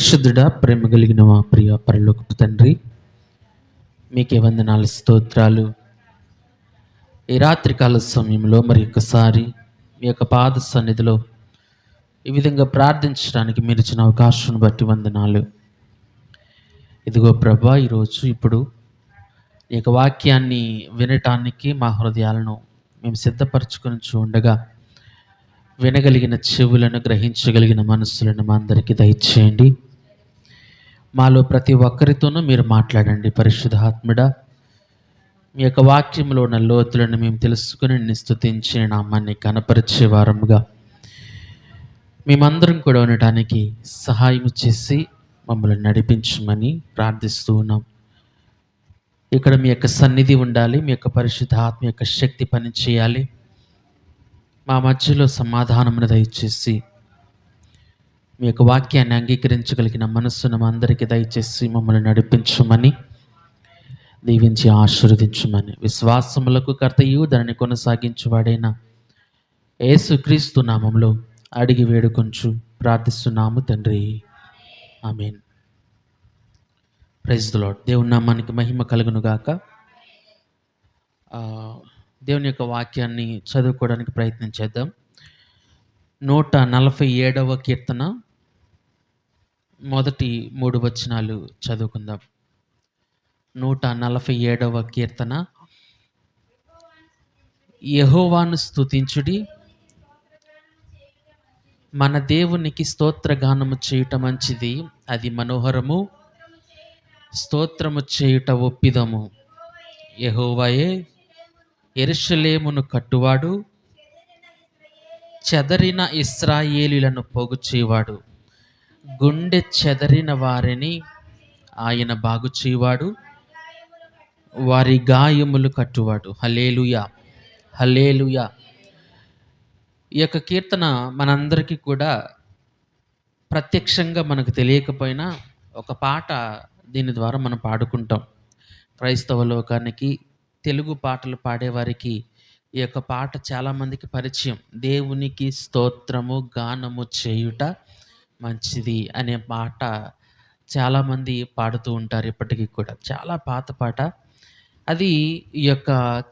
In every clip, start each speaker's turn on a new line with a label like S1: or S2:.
S1: పరిశుద్ధుడా, ప్రేమ కలిగిన మా ప్రియ పరలోకపు తండ్రి, మీకే వందనాలు, స్తోత్రాలు. ఈ రాత్రికాల సమయంలో మరి ఒక్కసారి మీ యొక్క పాద సన్నిధిలో ఈ విధంగా ప్రార్థించడానికి మీరు ఇచ్చిన అవకాశం బట్టి వందనాలు. ఇదిగో ప్రభా, ఈరోజు ఇప్పుడు ఈ యొక్క వాక్యాన్ని వినటానికి మా హృదయాలను మేము సిద్ధపరచుకొని ఉండగా వినగలిగిన చెవులను, గ్రహించగలిగిన మనస్సులను మా అందరికీ దయచేయండి. మాలో ప్రతి ఒక్కరితోనూ మీరు మాట్లాడండి పరిశుద్ధాత్ముడా. మీ యొక్క వాక్యంలో ఉన్న లోతులను మేము తెలుసుకుని నిన్ను స్తుతించే నామాన్ని కనపరిచే వారముగా మేమందరం కూడా ఉండటానికి సహాయం చేసి మమ్మల్ని నడిపించమని ప్రార్థిస్తూ ఉన్నాం. ఇక్కడ మీ యొక్క సన్నిధి ఉండాలి, మీ యొక్క పరిశుద్ధాత్మ యొక్క శక్తి పని చేయాలి. మా మధ్యలో సమాధానమును దయచేసి మీ యొక్క వాక్యాన్ని అంగీకరించగలిగిన మనస్సును మా అందరికీ దయచేసి మమ్మల్ని నడిపించమని, దీవించి ఆశీర్వదించమని, విశ్వాసములకు కర్తయు దానిని కొనసాగించువాడైన యేసుక్రీస్తు నామములో అడిగి వేడుకొంచు ప్రార్థిస్తున్నాము తండ్రి, ఆమేన్. Praise the lord. దేవుని నామానికి మహిమ కలుగును గాక. దేవుని యొక్క వాక్యాన్ని చదువుకోవడానికి ప్రయత్నం చేద్దాం. 147వ కీర్తన మొదటి 3 వచనాలు చదువుకుందాం. 147వ కీర్తన. యెహోవాను స్తుతించుడి, మన దేవునికి స్తోత్రగానము చేయుట మంచిది, అది మనోహరము, స్తోత్రము చేయుట ఒప్పిదము. యెహోవాయే యెరూషలేమును కట్టువాడు, చెదరిన ఇశ్రాయేలీయులను పోగు చేయువాడు. గుండె చెదరిన వారిని ఆయన బాగు చేయువాడు, వారి గాయములు కట్టువాడు. హల్లెలూయా, హల్లెలూయా. ఈ యొక్క కీర్తన మనందరికీ కూడా ప్రత్యక్షంగా మనకు తెలియకపోయినా ఒక పాట దీని ద్వారా మనం పాడుకుంటాం. క్రైస్తవ లోకానికి తెలుగు పాటలు పాడేవారికి ఈ యొక్క పాట చాలామందికి పరిచయం. దేవునికి స్తోత్రము గానము చేయుట మంచిది అనే పాట చాలామంది పాడుతూ ఉంటారు ఇప్పటికీ కూడా. చాలా పాత పాట అది. ఈ యొక్క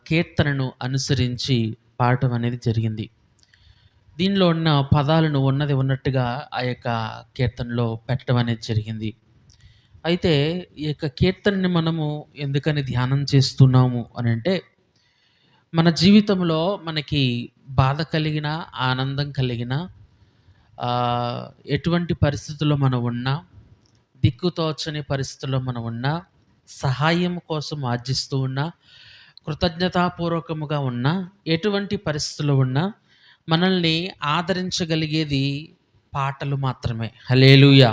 S1: కీర్తనను అనుసరించి పాడటం అనేది జరిగింది. దీనిలో ఉన్న పదాలను ఉన్నది ఉన్నట్టుగా ఆ యొక్క కీర్తనలో పెట్టడం అనేది జరిగింది. అయితే ఈ యొక్క కీర్తనని మనము ఎందుకని ధ్యానం చేస్తున్నాము అని అంటే, మన జీవితంలో మనకి బాధ కలిగిన, ఆనందం కలిగిన, ఎటువంటి పరిస్థితుల్లో మనం ఉన్నా, దిక్కుతోచని పరిస్థితుల్లో మనం ఉన్నా, సహాయం కోసం ఆర్జిస్తూ ఉన్నా, కృతజ్ఞతాపూర్వకముగా ఉన్నా, ఎటువంటి పరిస్థితుల్లో ఉన్నా మనల్ని ఆదరించగలిగేది పాటలు మాత్రమే. హల్లెలూయా.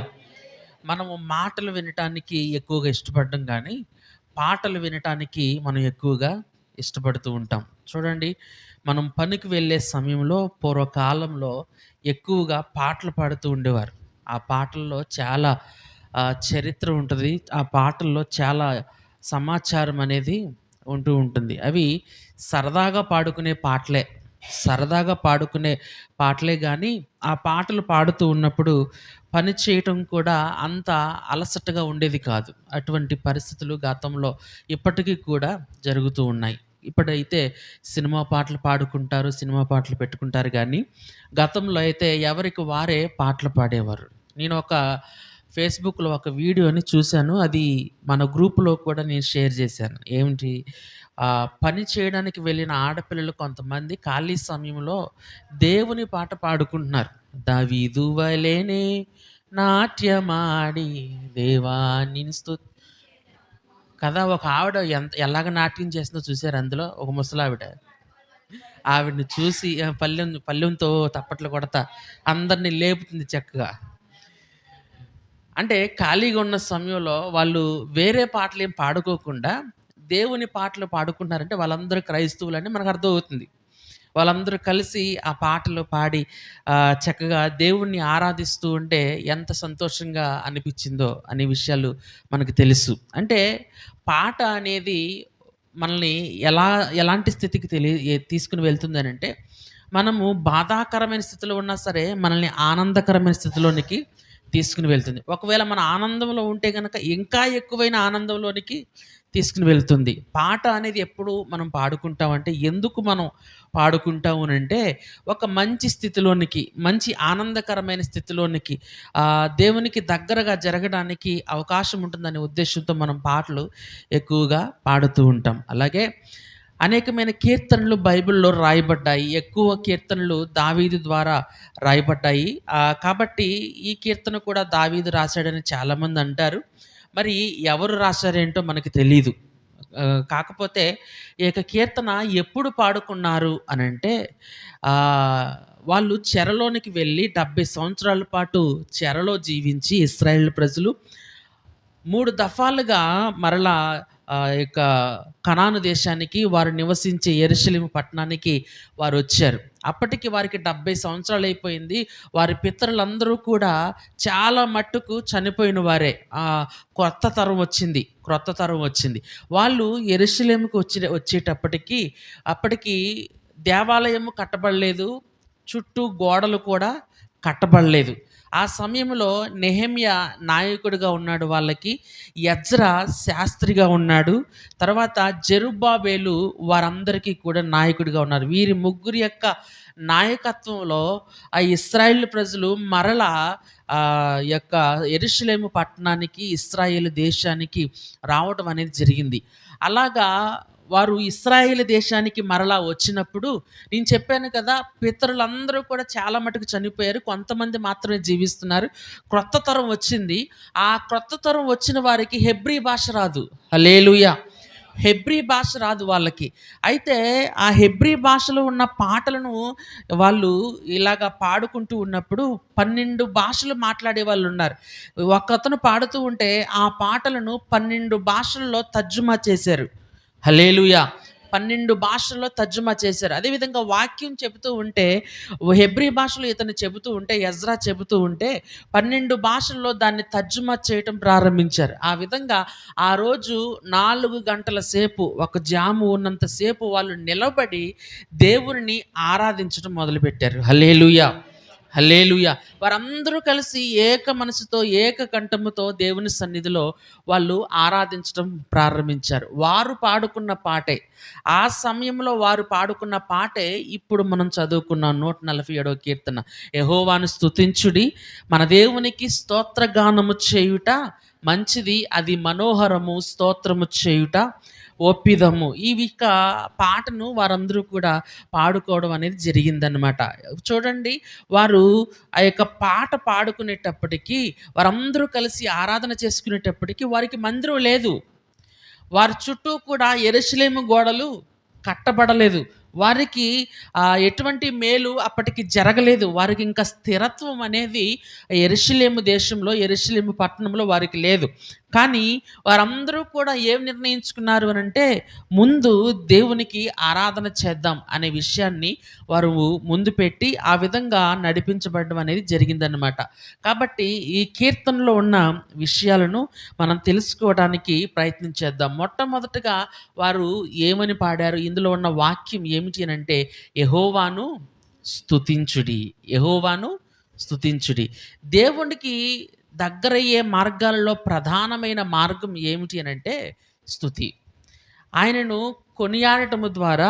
S1: మనము మాటలు వినటానికి ఎక్కువగా ఇష్టపడడం కానీ పాటలు వినటానికి మనం ఎక్కువగా ఇష్టపడుతూ ఉంటాం. చూడండి, మనం పనికి వెళ్ళే సమయంలో పూర్వకాలంలో ఎక్కువగా పాటలు పాడుతూ ఉండేవారు. ఆ పాటల్లో చాలా చరిత్ర ఉంటుంది. ఆ పాటల్లో చాలా సమాచారం అనేది ఉంటూ ఉంటుంది. అవి సరదాగా పాడుకునే పాటలే, సరదాగా పాడుకునే పాటలే కానీ ఆ పాటలు పాడుతూ ఉన్నప్పుడు పని చేయటం కూడా అంత అలసటగా ఉండేది కాదు. అటువంటి పరిస్థితులు గతంలో ఇప్పటికీ కూడా జరుగుతూ ఉన్నాయి. ఇప్పుడైతే సినిమా పాటలు పాడుకుంటారు, సినిమా పాటలు పెట్టుకుంటారు కానీ గతంలో అయితే ఎవరికి వారే పాటలు పాడేవారు. నేను ఒక ఫేస్బుక్లో ఒక వీడియోని చూశాను. అది మన గ్రూపులో కూడా నేను షేర్ చేశాను. ఏమిటి, పని చేయడానికి వెళ్ళిన ఆడపిల్లలు కొంతమంది ఖాళీ సమయంలో దేవుని పాట పాడుకుంటున్నారు. దావీదు వలెనే నాట్యమాడి దేవా నిన్ను కదా. ఒక ఆవిడ ఎలాగ నాట్యం చేస్తుందో చూశారు. అందులో ఒక ముసలావిడ, ఆవిడని చూసి పల్లెంతో తప్పట్లు కొడతా అందరినీ లేపుతుంది చక్కగా. అంటే ఖాళీగా ఉన్న సమయంలో వాళ్ళు వేరే పాటలు ఏం పాడుకోకుండా దేవుని పాటలు పాడుకుంటున్నారంటే వాళ్ళందరూ క్రైస్తవులని మనకు అర్థమవుతుంది. వాళ్ళందరూ కలిసి ఆ పాటలు పాడి చక్కగా దేవుణ్ణి ఆరాధిస్తూ ఉంటే ఎంత సంతోషంగా అనిపించిందో అనే విషయాలు మనకు తెలుసు. అంటే పాట అనేది మనల్ని ఎలాంటి స్థితికి తీసుకుని వెళ్తుంది అంటే, మనము బాధాకరమైన స్థితిలో ఉన్నా సరే మనల్ని ఆనందకరమైన స్థితిలోనికి తీసుకుని వెళ్తుంది. ఒకవేళ మన ఆనందంలో ఉంటే గనక ఇంకా ఎక్కువైన ఆనందంలోనికి తీసుకుని వెళ్తుంది. పాట అనేది ఎప్పుడు మనం పాడుకుంటామంటే, ఎందుకు మనం పాడుకుంటాము అనంటే, ఒక మంచి స్థితిలోనికి, మంచి ఆనందకరమైన స్థితిలోనికి, దేవునికి దగ్గరగా జరగడానికి అవకాశం ఉంటుందనే ఉద్దేశ్యంతో మనం పాటలు ఎక్కువగా పాడుతూ ఉంటాం. అలాగే అనేకమైన కీర్తనలు బైబిల్‌లో రాయబడ్డాయి. ఎక్కువ కీర్తనలు దావీదు ద్వారా రాయబడ్డాయి. కాబట్టి ఈ కీర్తన కూడా దావీదు రాశాడని చాలామంది అంటారు. మరి ఎవరు రాశారేంటో మనకు తెలీదు. కాకపోతే ఈ యొక్క కీర్తన ఎప్పుడు పాడుకున్నారు అనంటే, ఆహ్, వాళ్ళు చెరలోనికి వెళ్ళి 70 సంవత్సరాల పాటు చెరలో జీవించి ఇశ్రాయేలు ప్రజలు 3 దఫాలుగా మరలా యొక్క కనాను దేశానికి, వారు నివసించే యెరూషలేము పట్టణానికి వారొచ్చారు. అప్పటికి వారికి 70 సంవత్సరాలయిపోయింది. వారి పితరులందరూ కూడా చాలా మట్టుకు చనిపోయిన వారే. కొత్త తరం వచ్చింది. క్రొత్త తరం వచ్చింది. వాళ్ళు యెరూషలేముకి వచ్చేటప్పటికి అప్పటికి దేవాలయము కట్టబడలేదు. చుట్టూ గోడలు కూడా కట్టబడలేదు. ఆ సమయంలో నెహెమ్యా నాయకుడిగా ఉన్నాడు వాళ్ళకి. ఎజ్రా శాస్త్రిగా ఉన్నాడు. తర్వాత జెరుబ్బాబేలు వారందరికీ కూడా నాయకుడిగా ఉన్నారు. వీరి ముగ్గురి యొక్క నాయకత్వంలో ఆ ఇశ్రాయేలు ప్రజలు మరలా యొక్క యెరూషలేము పట్టణానికి, ఇశ్రాయేలు దేశానికి రావడం అనేది జరిగింది. అలాగా వారు ఇశ్రాయేలు దేశానికి మరలా వచ్చినప్పుడు, నేను చెప్పాను కదా, పితరులందరూ కూడా చాలా మటుకు చనిపోయారు. కొంతమంది మాత్రమే జీవిస్తున్నారు. క్రొత్త తరం వచ్చింది. ఆ క్రొత్త తరం వచ్చిన వారికి హెబ్రీ భాష రాదు. హల్లెలూయా! హెబ్రీ భాష రాదు వాళ్ళకి. అయితే ఆ హెబ్రీ భాషలో ఉన్న పాటలను వాళ్ళు ఇలాగ పాడుకుంటూ ఉన్నప్పుడు 12 భాషలు మాట్లాడే వాళ్ళున్నారు. ఒకతను పాడుతూ ఉంటే ఆ పాటలను 12 భాషల్లో తర్జుమా చేశారు. హల్లెలూయా! 12 భాషల్లో తర్జుమా చేశారు. అదేవిధంగా వాక్యం చెబుతూ ఉంటే, హెబ్రీ భాషలో ఇతను చెబుతూ ఉంటే, ఎజ్రా చెబుతూ ఉంటే 12 భాషల్లో దాన్ని తర్జుమా చేయటం ప్రారంభించారు. ఆ విధంగా ఆ రోజు 4 గంటల సేపు, ఒక జాము ఉన్నంత సేపు వాళ్ళు నిలబడి దేవునిని ఆరాధించడం మొదలుపెట్టారు. హల్లెలూయా! హల్లెలూయా! వారందరూ కలిసి ఏక మనసుతో, ఏక కంఠముతో దేవుని సన్నిధిలో వాళ్ళు ఆరాధించడం ప్రారంభించారు. వారు పాడుకున్న పాటే, ఆ సమయంలో వారు పాడుకున్న పాటే ఇప్పుడు మనం చదువుకున్న 147వ కీర్తన. యెహోవాను స్తుతించుడి, మన దేవునికి స్తోత్రగానము చేయుట మంచిది, అది మనోహరము, స్తోత్రము చేయుట ఒప్పిదము. పాటను వారందరూ కూడా పాడుకోవడం అనేది జరిగిందనమాట. చూడండి, వారు ఆ యొక్క పాట పాడుకునేటప్పటికీ, వారందరూ కలిసి ఆరాధన చేసుకునేటప్పటికి వారికి మందిరం లేదు. వారి చుట్టూ కూడా యెరూషలేము గోడలు కట్టబడలేదు. వారికి ఎటువంటి మేలు అప్పటికి జరగలేదు. వారికి ఇంకా స్థిరత్వం అనేది యెరూషలేము దేశంలో, యెరూషలేము పట్టణంలో వారికి లేదు. కానీ వారందరూ కూడా ఏం నిర్ణయించుకున్నారు అనంటే, ముందు దేవునికి ఆరాధన చేద్దాం అనే విషయాన్ని వారు ముందు పెట్టి ఆ విధంగా నడిపించబడడం అనేది జరిగిందనమాట. కాబట్టి ఈ కీర్తనలో ఉన్న విషయాలను మనం తెలుసుకోవడానికి ప్రయత్నం చేద్దాం. మొట్టమొదటగా వారు ఏమని పాడారు? ఇందులో ఉన్న వాక్యం ఏమిటి అనంటే, యెహోవాను స్తుతించుడి, యెహోవాను స్తుతించుడి. దేవునికి దగ్గరయ్యే మార్గాలలో ప్రధానమైన మార్గం ఏమిటి అనంటే స్తుతి. ఆయనను కొనియాడటము ద్వారా,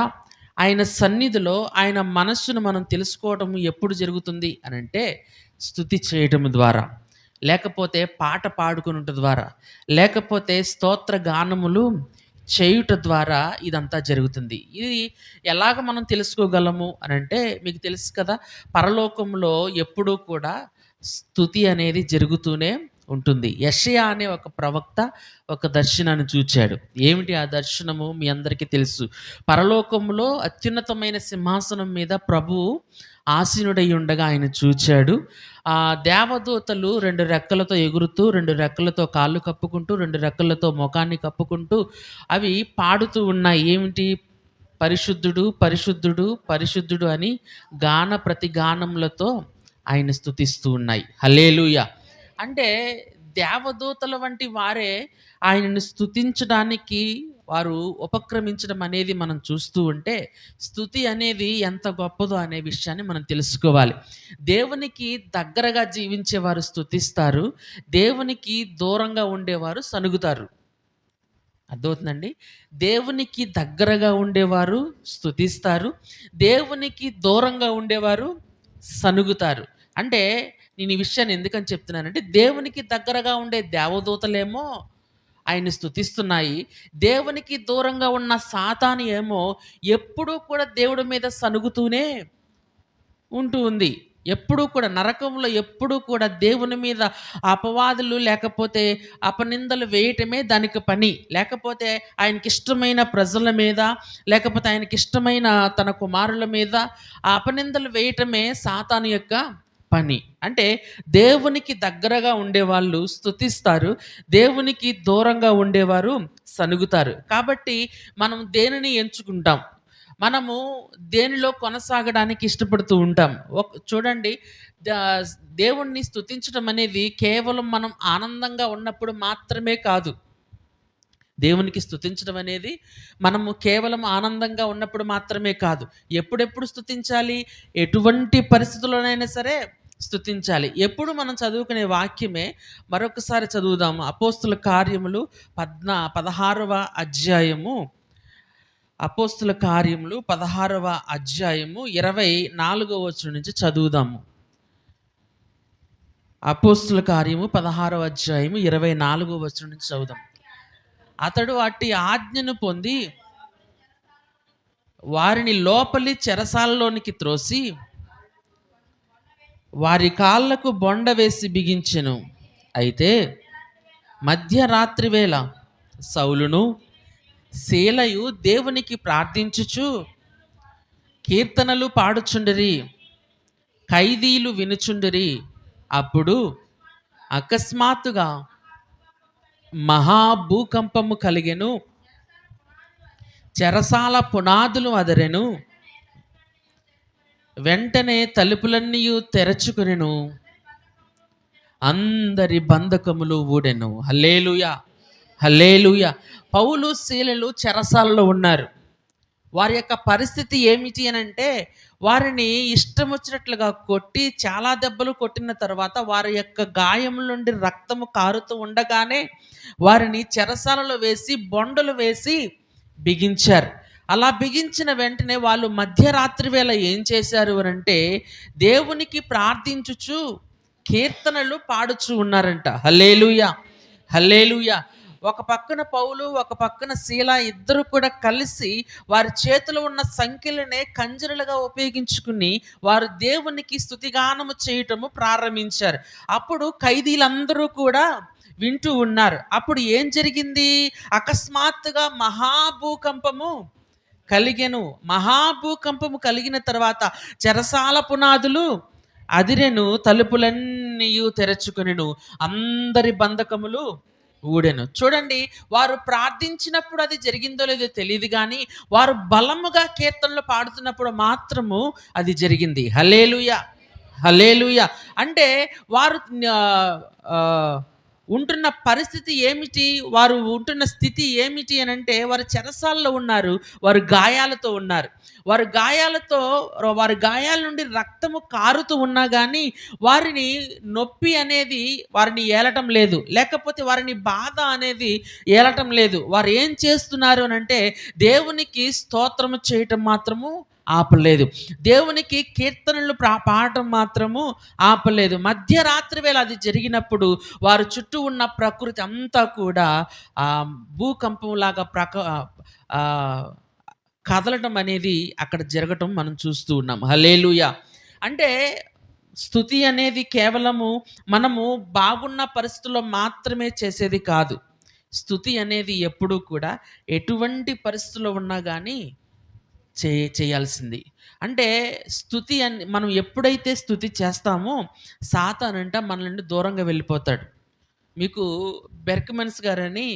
S1: ఆయన సన్నిధిలో ఆయన మనస్సును మనం తెలుసుకోవటం ఎప్పుడు జరుగుతుంది అనంటే, స్తుతి చేయటం ద్వారా, లేకపోతే పాట పాడుకునుట ద్వారా, లేకపోతే స్తోత్ర గానములు చేయుట ద్వారా ఇదంతా జరుగుతుంది. ఇది ఎలాగ మనం తెలుసుకోగలము అనంటే, మీకు తెలుసు కదా, పరలోకంలో ఎప్పుడూ కూడా స్తుతి అనేది జరుగుతూనే ఉంటుంది. యెషయా అనే ఒక ప్రవక్త ఒక దర్శనాన్ని చూచాడు. ఏమిటి ఆ దర్శనము? మీ అందరికీ తెలుసు. పరలోకంలో అత్యున్నతమైన సింహాసనం మీద ప్రభువు ఆసీనుడై ఉండగా ఆయన చూచాడు. దేవదూతలు 2 రెక్కలతో ఎగురుతూ, 2 రెక్కలతో కాళ్ళు కప్పుకుంటూ, 2 రెక్కలతో మొఖాన్ని కప్పుకుంటూ అవి పాడుతూ ఉన్నాయి. ఏమిటి? పరిశుద్ధుడు, పరిశుద్ధుడు, పరిశుద్ధుడు అని గాన ప్రతిగానములతో ఆయన స్తుతిస్తూ ఉన్నాయి. హల్లెలూయా! అంటే దేవదూతల వంటి వారే ఆయనను స్తుతించడానికి వారు ఉపక్రమించడం అనేది మనం చూస్తూ ఉంటే, స్తుతి అనేది ఎంత గొప్పదో అనే విషయాన్ని మనం తెలుసుకోవాలి. దేవునికి దగ్గరగా జీవించేవారు స్తుతిస్తారు. దేవునికి దూరంగా ఉండేవారు సణుగుతారు. అర్థమవుతుందండి? దేవునికి దగ్గరగా ఉండేవారు స్తుతిస్తారు. దేవునికి దూరంగా ఉండేవారు సణుగుతారు. అంటే నేను ఈ విషయాన్ని ఎందుకని చెప్తున్నానంటే, దేవునికి దగ్గరగా ఉండే దేవదూతలేమో ఆయన్ని స్తుతిస్తున్నాయి. దేవునికి దూరంగా ఉన్న సాతాను ఏమో ఎప్పుడూ కూడా దేవుడి మీద సణుగుతూనే ఉంటూ ఉంది. ఎప్పుడూ కూడా నరకంలో ఎప్పుడూ కూడా దేవుని మీద అపవాదులు లేకపోతే అపనిందలు వేయటమే దానికి పని. లేకపోతే ఆయనకిష్టమైన ప్రజల మీద, లేకపోతే ఆయనకిష్టమైన తన కుమారుల మీద ఆ అపనిందలు వేయటమే సాతాను యొక్క పని. అంటే దేవునికి దగ్గరగా ఉండేవాళ్ళు స్తుతిస్తారు. దేవునికి దూరంగా ఉండేవారు సణుగుతారు. కాబట్టి మనం దేనిని ఎంచుకుంటాం? మనము దేనిలో కొనసాగడానికి ఇష్టపడుతూ ఉంటాం. చూడండి, దా దేవుణ్ణి స్తుతించడం అనేది కేవలం మనం ఆనందంగా ఉన్నప్పుడు మాత్రమే కాదు. దేవునికి స్తుతించడం అనేది మనము కేవలం ఆనందంగా ఉన్నప్పుడు మాత్రమే కాదు. ఎప్పుడెప్పుడు స్తుతించాలి? ఎటువంటి పరిస్థితుల్లోనైనా సరే స్తుతించాలి. ఎప్పుడు మనం చదువుకునే వాక్యమే మరొకసారి చదువుదాము. అపోస్తుల కార్యములు 16వ అధ్యాయము. అపోస్తుల కార్యములు 16వ అధ్యాయము 24వ వచనం నుంచి చదువుదాము. అపోస్తుల కార్యము 16వ అధ్యాయము 24వ వచనం నుంచి చదువుదాం. అతడు అట్టి ఆజ్ఞను పొంది వారిని లోపలి చెరసాలలోనికి త్రోసి వారి కాళ్ళకు బొండ వేసి బిగించెను. అయితే మధ్యరాత్రి వేళ సౌలును శీలయు దేవునికి ప్రార్థించుచు కీర్తనలు పాడుచుండిరి. ఖైదీలు వినుచుండిరి. అప్పుడు అకస్మాత్తుగా మహాభూకంపము కలిగెను. చెరసాల పునాదులు అదరెను. వెంటనే తలుపులన్నీ తెరచుకొనెను. అందరి బంధకములు ఊడెను. హల్లెలూయా, హల్లెలూయా. పౌలు శీలలు చెరసాలలో ఉన్నారు. వారి యొక్క పరిస్థితి ఏమిటి అని అంటే, వారిని ఇష్టం వచ్చినట్లుగా కొట్టి చాలా దెబ్బలు కొట్టిన తర్వాత వారి యొక్క గాయం నుండి రక్తము కారుతూ ఉండగానే వారిని చెరసాలలో వేసి బొండలు వేసి బిగించారు. అలా బిగించిన వెంటనే వాళ్ళు మధ్యరాత్రి వేళ ఏం చేశారు అని అంటే, దేవునికి ప్రార్థించుచు కీర్తనలు పాడుచు ఉన్నారంట. హల్లెలూయా, హల్లెలూయా. ఒక పక్కన పౌలు, ఒక పక్కన శీల ఇద్దరు కూడా కలిసి వారి చేతిలో ఉన్న సంఖ్యలనే కంజరలుగా ఉపయోగించుకుని వారు దేవునికి స్తుతిగానము చేయటము ప్రారంభించారు. అప్పుడు ఖైదీలందరూ కూడా వింటూ ఉన్నారు. అప్పుడు ఏం జరిగింది? అకస్మాత్తుగా మహాభూకంపము కలిగెను. మహాభూకంపము కలిగిన తర్వాత చెరసాల పునాదులు అదిరెను. తలుపులన్నీ తెరచుకొనెను. అందరి బంధకములు ఊడెను. చూడండి, వారు ప్రార్థించినప్పుడు అది జరిగిందో లేదో తెలియదు కానీ వారు బలముగా కీర్తనలు పాడుతున్నప్పుడు మాత్రము అది జరిగింది. హల్లెలూయా, హల్లెలూయా. అంటే వారు ఉంటున్న పరిస్థితి ఏమిటి, వారు ఉంటున్న స్థితి ఏమిటి అని అంటే, వారు చెరసాల్లో ఉన్నారు. వారు గాయాలతో ఉన్నారు. వారి గాయాల నుండి రక్తము కారుతూ ఉన్నా కానీ వారిని నొప్పి అనేది వారిని ఏలటం లేదు, లేకపోతే వారిని బాధ అనేది ఏలటం లేదు. వారు ఏం చేస్తున్నారు అని అంటే, దేవునికి స్తోత్రము చేయటం మాత్రము ఆపలేదు. దేవునికి కీర్తనలు పాడటం మాత్రము ఆపలేదు. మధ్యరాత్రి వేళ అది జరిగినప్పుడు వారు చుట్టూ ఉన్న ప్రకృతి అంతా కూడా భూకంపంలాగా కదలటం అనేది అక్కడ జరగటం మనం చూస్తూ ఉన్నాం. హల్లెలూయా. అంటే స్తుతి అనేది కేవలము మనము బాగున్న పరిస్థితుల్లో మాత్రమే చేసేది కాదు. స్తుతి అనేది ఎప్పుడూ కూడా ఎటువంటి పరిస్థితుల్లో ఉన్నా కానీ చేయాల్సింది. అంటే స్తుతి మనం ఎప్పుడైతే స్తుతి చేస్తామో సాతానంట మన నుండి దూరంగా వెళ్ళిపోతాడు. మీకు బెర్క్మన్స్ గారని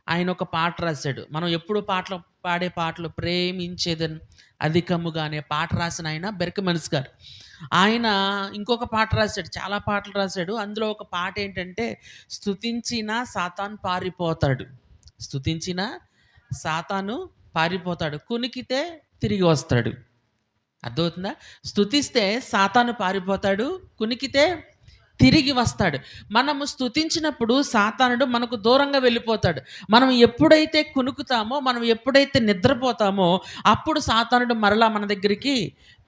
S1: ఆయన ఒక పాట రాశాడు. మనం ఎప్పుడు పాడే పాటలు ప్రేమించేదని అధికముగా అనే పాట రాసిన ఆయన బెర్క్మన్స్ గారు. ఆయన ఇంకొక పాట రాశాడు, చాలా పాటలు రాశాడు. అందులో ఒక పాట ఏంటంటే, స్తుతించిన సాతాన్ పారిపోతాడు, స్తుతించిన సాతాను పారిపోతాడు, కునికితే తిరిగి వస్తాడు. అర్థమవుతుందా? స్తుతిస్తే సాతాను పారిపోతాడు, కునికితే తిరిగి వస్తాడు. మనము స్తుతించినప్పుడు సాతానుడు మనకు దూరంగా వెళ్ళిపోతాడు. మనం ఎప్పుడైతే కునుకుతామో, మనం ఎప్పుడైతే నిద్రపోతామో, అప్పుడు సాతానుడు మరలా మన దగ్గరికి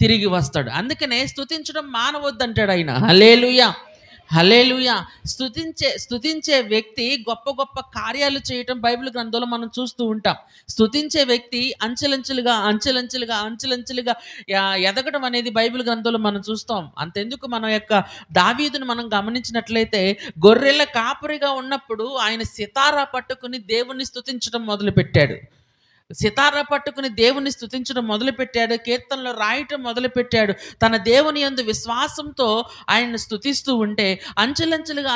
S1: తిరిగి వస్తాడు. అందుకనే స్తుతించడం మానవద్దంటాడు ఆయన. హల్లెలూయా! హల్లెలూయా! స్తుతించే వ్యక్తి గొప్ప గొప్ప కార్యాలు చేయటం బైబిల్ గ్రంథంలో మనం చూస్తూ ఉంటాం. స్తుతించే వ్యక్తి అంచెలంచెలుగా ఎదగడం అనేది బైబిల్ గ్రంథంలో మనం చూస్తాం. అంతెందుకు మన యొక్క దావీదును మనం గమనించినట్లయితే గొర్రెల కాపరిగా ఉన్నప్పుడు ఆయన సితారా పట్టుకుని దేవుణ్ణి స్తుతించడం మొదలుపెట్టాడు. సితారా పట్టుకుని దేవుని స్తుతించడం మొదలుపెట్టాడు. కీర్తనలు రాయటం మొదలుపెట్టాడు. తన దేవుని యందు విశ్వాసంతో ఆయన్ని స్తుతిస్తూ ఉంటే అంచెలంచెలుగా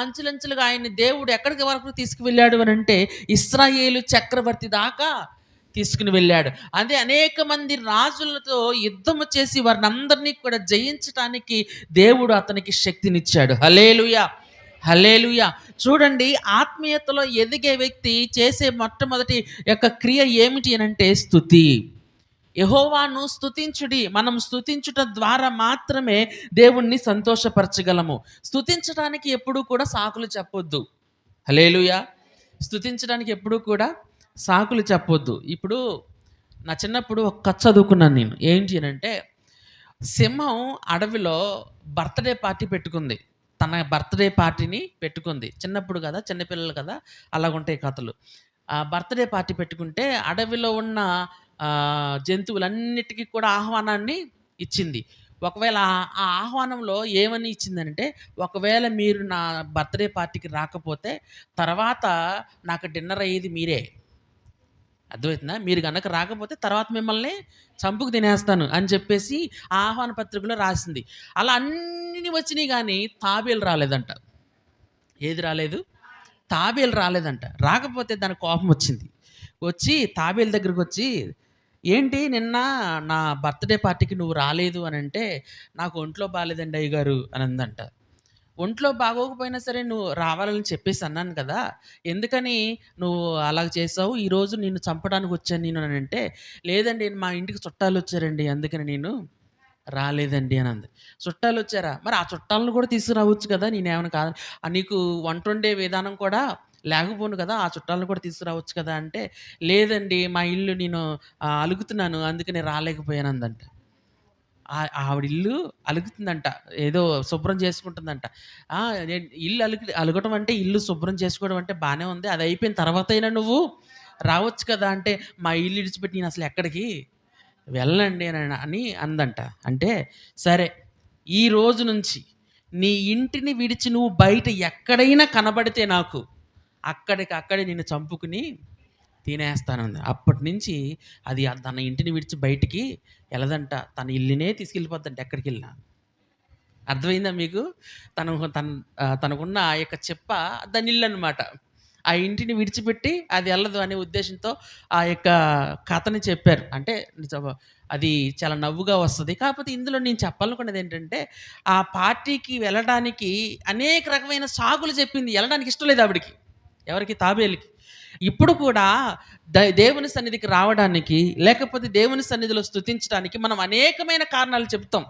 S1: ఆయన్ని దేవుడు ఎక్కడికి వరకు తీసుకువెళ్ళాడు అనంటే ఇశ్రాయేలు చక్రవర్తి దాకా తీసుకుని వెళ్ళాడు. అదే అనేక మంది రాజులతో యుద్ధము చేసి వారినందరినీ కూడా జయించటానికి దేవుడు అతనికి శక్తినిచ్చాడు. హల్లెలూయా! హల్లెలూయా! చూడండి, ఆత్మీయతలో ఎదిగే వ్యక్తి చేసే మొట్టమొదటి యొక్క క్రియ ఏమిటి అనంటే స్తుతి. యెహోవాను స్తుతించుడి. మనం స్తుతించుట ద్వారా మాత్రమే దేవుణ్ణి సంతోషపరచగలము. స్తుతించడానికి ఎప్పుడూ కూడా సాకులు చెప్పొద్దు. హల్లెలూయా! స్తుతించడానికి ఎప్పుడూ కూడా సాకులు చెప్పొద్దు. ఇప్పుడు నా చిన్నప్పుడు ఒక కథ చదువుకున్నాను నేను. ఏంటి అనంటే, సింహం అడవిలో బర్త్‌డే పార్టీ పెట్టుకుంది. తన బర్త్‌డే పార్టీని పెట్టుకుంది. చిన్నప్పుడు కదా, చిన్నపిల్లలు కదా, అలాగుంటాయి కథలు. బర్త్‌డే పార్టీ పెట్టుకుంటే అడవిలో ఉన్న జంతువులన్నిటికి కూడా ఆహ్వానాన్ని ఇచ్చింది. ఒకవేళ ఆ ఆహ్వానంలో ఏమని ఇచ్చిందంటే, ఒకవేళ మీరు నా బర్త్‌డే పార్టీకి రాకపోతే తర్వాత నాకు డిన్నర్ అయ్యేది మీరే. అర్థమవుతుందా? మీరు గనక రాకపోతే తర్వాత మిమ్మల్ని చంపుకు తినేస్తాను అని చెప్పేసి ఆ ఆహ్వాన పత్రికలో రాసింది. అలా అన్నీ వచ్చినాయి గానీ తాబేలు రాలేదంట. ఏది రాలేదు? తాబేలు రాలేదంట. రాకపోతే దానికి కోపం వచ్చింది. వచ్చి తాబేలు దగ్గరకొచ్చి, "ఏంటి నిన్న నా బర్త్‌డే పార్టీకి నువ్వు రాలేదు" అనంటే, "నాకు ఒంట్లో బాలేదండి అయ్యగారు" అని అందంట. ఒంట్లో బాగోకపోయినా సరే నువ్వు రావాలని చెప్పేసి అన్నాను కదా! ఎందుకని నువ్వు అలాగ చేసావు? ఈరోజు నిన్ను చంపడానికి వచ్చాను నేను అనంటే, లేదండి మా ఇంటికి చుట్టాలొచ్చారండి అందుకని నేను రాలేదండి అని అంది. చుట్టాలొచ్చారా? మరి ఆ చుట్టాలను కూడా తీసుకురావచ్చు కదా! నేనేమన్నా కాదని నీకు వంటొండే విధానం కూడా లేకపోను కదా! ఆ చుట్టాలను కూడా తీసుకురావచ్చు కదా! అంటే, లేదండి మా ఇల్లు నేను అలుకుతున్నాను అందుకని రాలేకపోయానందంట. ఆవిడ ఇల్లు అలుకుతుందంట. ఏదో శుభ్రం చేసుకుంటుందంట. ఆ! ఇల్లు అలగటం అంటే ఇల్లు శుభ్రం చేసుకోవడం అంటే బానే ఉంది. అది అయిపోయిన తర్వాతైనా నువ్వు రావచ్చు కదా! అంటే, మా ఇల్లు ఇడిచిపెట్టి నేనసలు ఎక్కడికి వెళ్ళనండి అని అందంట. అంటే, సరే ఈ రోజు నుంచి నీ ఇంటిని విడిచి నువ్వు బయట ఎక్కడైనా కనబడితే నాకు అక్కడికక్కడే నిన్ను చంపుకుని తినేస్తానంది. అప్పటినుంచి అది తన ఇంటిని విడిచి బయటికి ఎళ్ళదంట. తన ఇల్లునే తీసుకెళ్ళిపోద్దంట ఎక్కడికెళ్ళినా. అర్థమైందా మీకు? తనకున్న ఆ యొక్క చెప్ప దాని ఇల్లనమాట. ఆ ఇంటిని విడిచిపెట్టి అది ఎళ్ళదు అనే ఉద్దేశ్యంతో ఆ యొక్క కథని చెప్పారు. అంటే అది చాలా నవ్వుగా వస్తది. కాకపోతే ఇందులో నేను చెప్పాలనుకున్నదేంటంటే, ఆ పార్టీకి వెళ్ళడానికి అనేక రకమైన సాకులు చెప్పింది. ఎళ్ళడానికి ఇష్టం లేదు ఆవిడకి. ఎవరికి? తాబేలుకి. ఇప్పుడు కూడా దేవుని సన్నిధికి రావడానికి, లేకపోతే దేవుని సన్నిధిలో స్తుతించడానికి మనం అనేకమైన కారణాలు చెప్తాం.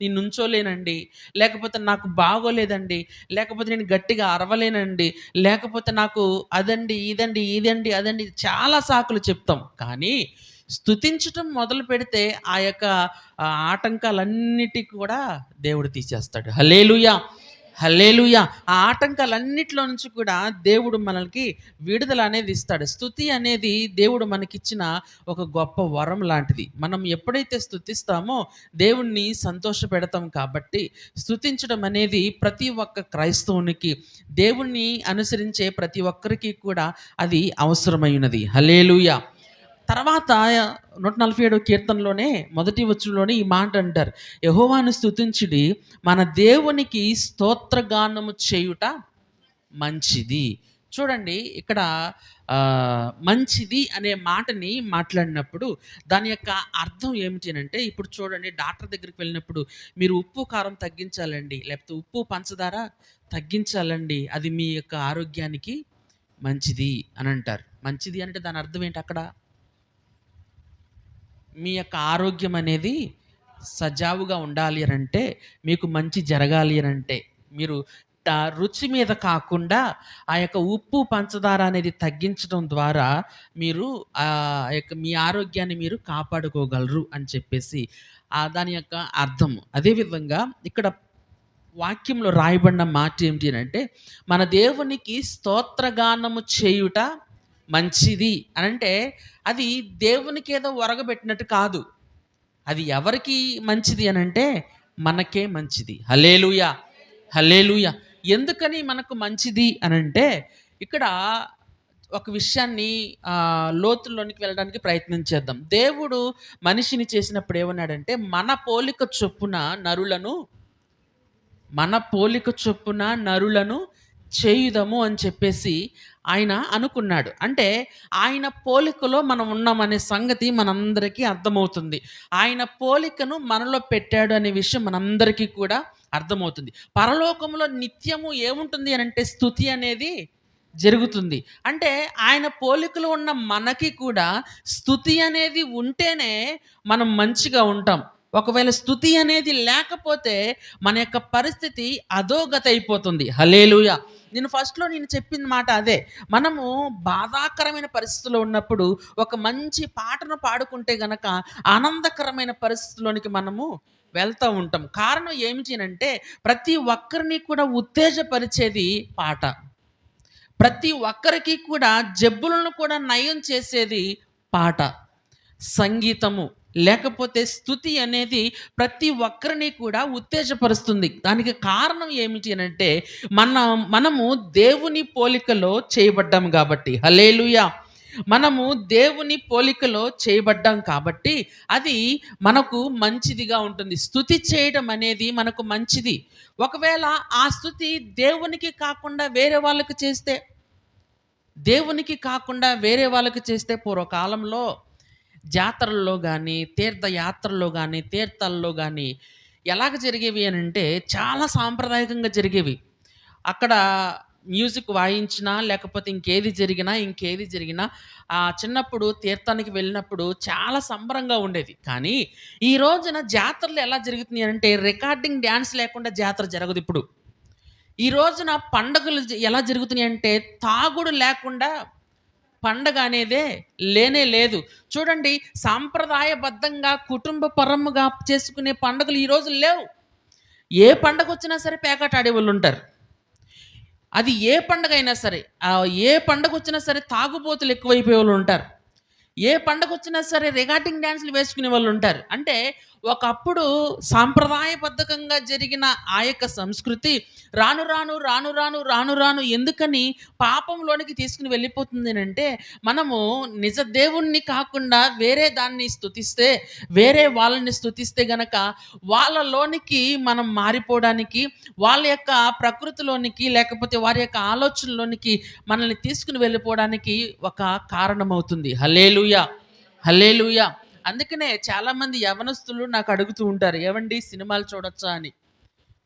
S1: నేను నుంచోలేనండి, లేకపోతే నాకు బాగోలేదండి, లేకపోతే నేను గట్టిగా అరవలేనండి, లేకపోతే నాకు అదండి, ఇదండి, అదండి చాలా సాకులు చెప్తాం. కానీ స్తుతించటం మొదలుపెడితే ఆ యొక్క ఆటంకాలన్నిటికి కూడా దేవుడు తీసేస్తాడు. హల్లెలూయా! హల్లెలూయా! ఆ ఆటంకాలన్నిట్లో నుంచి కూడా దేవుడు మనకి విడుదల అనేది ఇస్తాడు. స్తుతి అనేది దేవుడు మనకిచ్చిన ఒక గొప్ప వరం లాంటిది. మనం ఎప్పుడైతే స్తుతిస్తామో దేవుణ్ణి సంతోషపెడతాం కాబట్టి, స్తుతించడం అనేది ప్రతి ఒక్క క్రైస్తవునికి, దేవుణ్ణి అనుసరించే ప్రతి ఒక్కరికి కూడా అది అవసరమైనది. హల్లెలూయా! తర్వాత 147 కీర్తనలోనే మొదటి వచనంలోనే ఈ మాట అంటారు. యెహోవాను స్తుతించుడి, మన దేవునికి స్తోత్రగానము చేయుట మంచిది. చూడండి ఇక్కడ మంచిది అనే మాటని మాట్లాడినప్పుడు దాని యొక్క అర్థం ఏమిటి అనంటే, ఇప్పుడు చూడండి డాక్టర్ దగ్గరికి వెళ్ళినప్పుడు మీరు ఉప్పు, కారం తగ్గించాలండి, లేకపోతే ఉప్పు, పంచదార తగ్గించాలండి. అది మీ యొక్క ఆరోగ్యానికి మంచిది అనంటారు. మంచిది అంటే దాని అర్థం ఏంటి అక్కడ? మీ యొక్క ఆరోగ్యం అనేది సజావుగా ఉండాలి అనంటే, మీకు మంచి జరగాలి అనంటే, మీరు రుచి మీద కాకుండా ఆ యొక్క ఉప్పు, పంచదార అనేది తగ్గించడం ద్వారా మీరు యొక్క మీ ఆరోగ్యాన్ని మీరు కాపాడుకోగలరు అని చెప్పేసి దాని యొక్క అర్థము. అదేవిధంగా ఇక్కడ వాక్యంలో రాయబడిన మాట ఏమిటి అనంటే, మన దేవునికి స్తోత్రగానము చేయుట మంచిది అనంటే, అది దేవునికేదో ఒరగబెట్టినట్టు కాదు. అది ఎవరికి మంచిది అనంటే మనకే మంచిది. హల్లెలూయా! హల్లెలూయా! ఎందుకని మనకు మంచిది అనంటే, ఇక్కడ ఒక విషయాన్ని లోతుల్లోనికి వెళ్ళడానికి ప్రయత్నం చేద్దాం. దేవుడు మనిషిని చేసినప్పుడు ఏమన్నాడంటే, మన పోలిక చొప్పున నరులను చేయుదము అని చెప్పేసి ఆయన అనుకున్నాడు. అంటే ఆయన పోలికలో మనం ఉన్నామనే సంగతి మనందరికీ అర్థమవుతుంది. ఆయన పోలికను మనలో పెట్టాడు అనే విషయం మనందరికీ కూడా అర్థమవుతుంది. పరలోకంలో నిత్యము ఏముంటుంది అనంటే స్తుతి అనేది జరుగుతుంది. అంటే ఆయన పోలికలో ఉన్న మనకి కూడా స్తుతి అనేది ఉంటేనే మనం మంచిగా ఉంటాం. ఒకవేళ స్తుతి అనేది లేకపోతే మన యొక్క పరిస్థితి అధోగతి అయిపోతుంది. హల్లెలూయా! నేను చెప్పిన మాట అదే. మనము బాధాకరమైన పరిస్థితిలో ఉన్నప్పుడు ఒక మంచి పాటను పాడుకుంటే గనక ఆనందకరమైన పరిస్థితిలోనికి మనము వెళ్తూ ఉంటాం. కారణం ఏమిటి అనంటే ప్రతి ఒక్కరిని కూడా ఉత్తేజపరిచేది పాట. ప్రతి ఒక్కరికి కూడా జబ్బులను కూడా నయం చేసేది పాట, సంగీతము. లేకపోతే స్తుతి అనేది ప్రతి ఒక్కరిని కూడా ఉత్తేజపరుస్తుంది. దానికి కారణం ఏమిటి అనంటే మనము దేవుని పోలికలో చేయబడ్డాము కాబట్టి. హల్లెలూయా! మనము దేవుని పోలికలో చేయబడ్డాం కాబట్టి అది మనకు మంచిదిగా ఉంటుంది. స్తుతి చేయడం అనేది మనకు మంచిది. ఒకవేళ ఆ స్తుతి దేవునికి కాకుండా వేరే వాళ్ళకి చేస్తే పూర్వకాలంలో జాతరల్లో గానీ, తీర్థయాత్రల్లో గానీ, తీర్థాల్లో గానీ ఎలాగ జరిగేవి అనంటే చాలా సాంప్రదాయకంగా జరిగేవి. అక్కడ మ్యూజిక్ వాయించినా, లేకపోతే ఇంకేది జరిగినా చిన్నప్పుడు తీర్థానికి వెళ్ళినప్పుడు చాలా సంబరంగా ఉండేది. కానీ ఈ రోజున జాతరలు ఎలా జరుగుతున్నాయి అనంటే రికార్డింగ్ డాన్స్ లేకుండా జాతర జరగదిప్పుడు. ఈ రోజున పండగలు ఎలా జరుగుతున్నాయంటే తాగుడు లేకుండా పండగ అనేదే లేనే లేదు. చూడండి, సాంప్రదాయబద్ధంగా కుటుంబ పరముగా చేసుకునే పండుగలు ఈ రోజు లేవు. ఏ పండగొచ్చినా సరే పేకాట ఆడేవాళ్ళుంటారు. అది ఏ పండగైనా సరే, ఏ పండగొచ్చినా సరే తాగుబోతులు ఎక్కువైపోయేవాళ్ళుంటారు. ఏ పండగొచ్చినా సరే రికార్డింగ్ డాన్సులు వేసుకునే వాళ్ళుంటారు. అంటే ఒకప్పుడు సాంప్రదాయబద్ధకంగా జరిగిన ఆ యొక్క సంస్కృతి రాను రాను ఎందుకని పాపంలోనికి తీసుకుని వెళ్ళిపోతుంది అనంటే, మనము నిజ దేవుణ్ణి కాకుండా వేరే దాన్ని స్తుతిస్తే, వేరే వాళ్ళని స్తుతిస్తే గనక వాళ్ళలోనికి మనం మారిపోవడానికి, వాళ్ళ యొక్క ప్రకృతిలోనికి లేకపోతే వారి యొక్క ఆలోచనలోనికి మనల్ని తీసుకుని వెళ్ళిపోవడానికి ఒక కారణమవుతుంది. హల్లెలూయా! హల్లెలూయా! అందుకనే చాలామంది యవ్వనస్తులు నాకు అడుగుతూ ఉంటారు, "ఏవండీ సినిమాలు చూడొచ్చా" అని.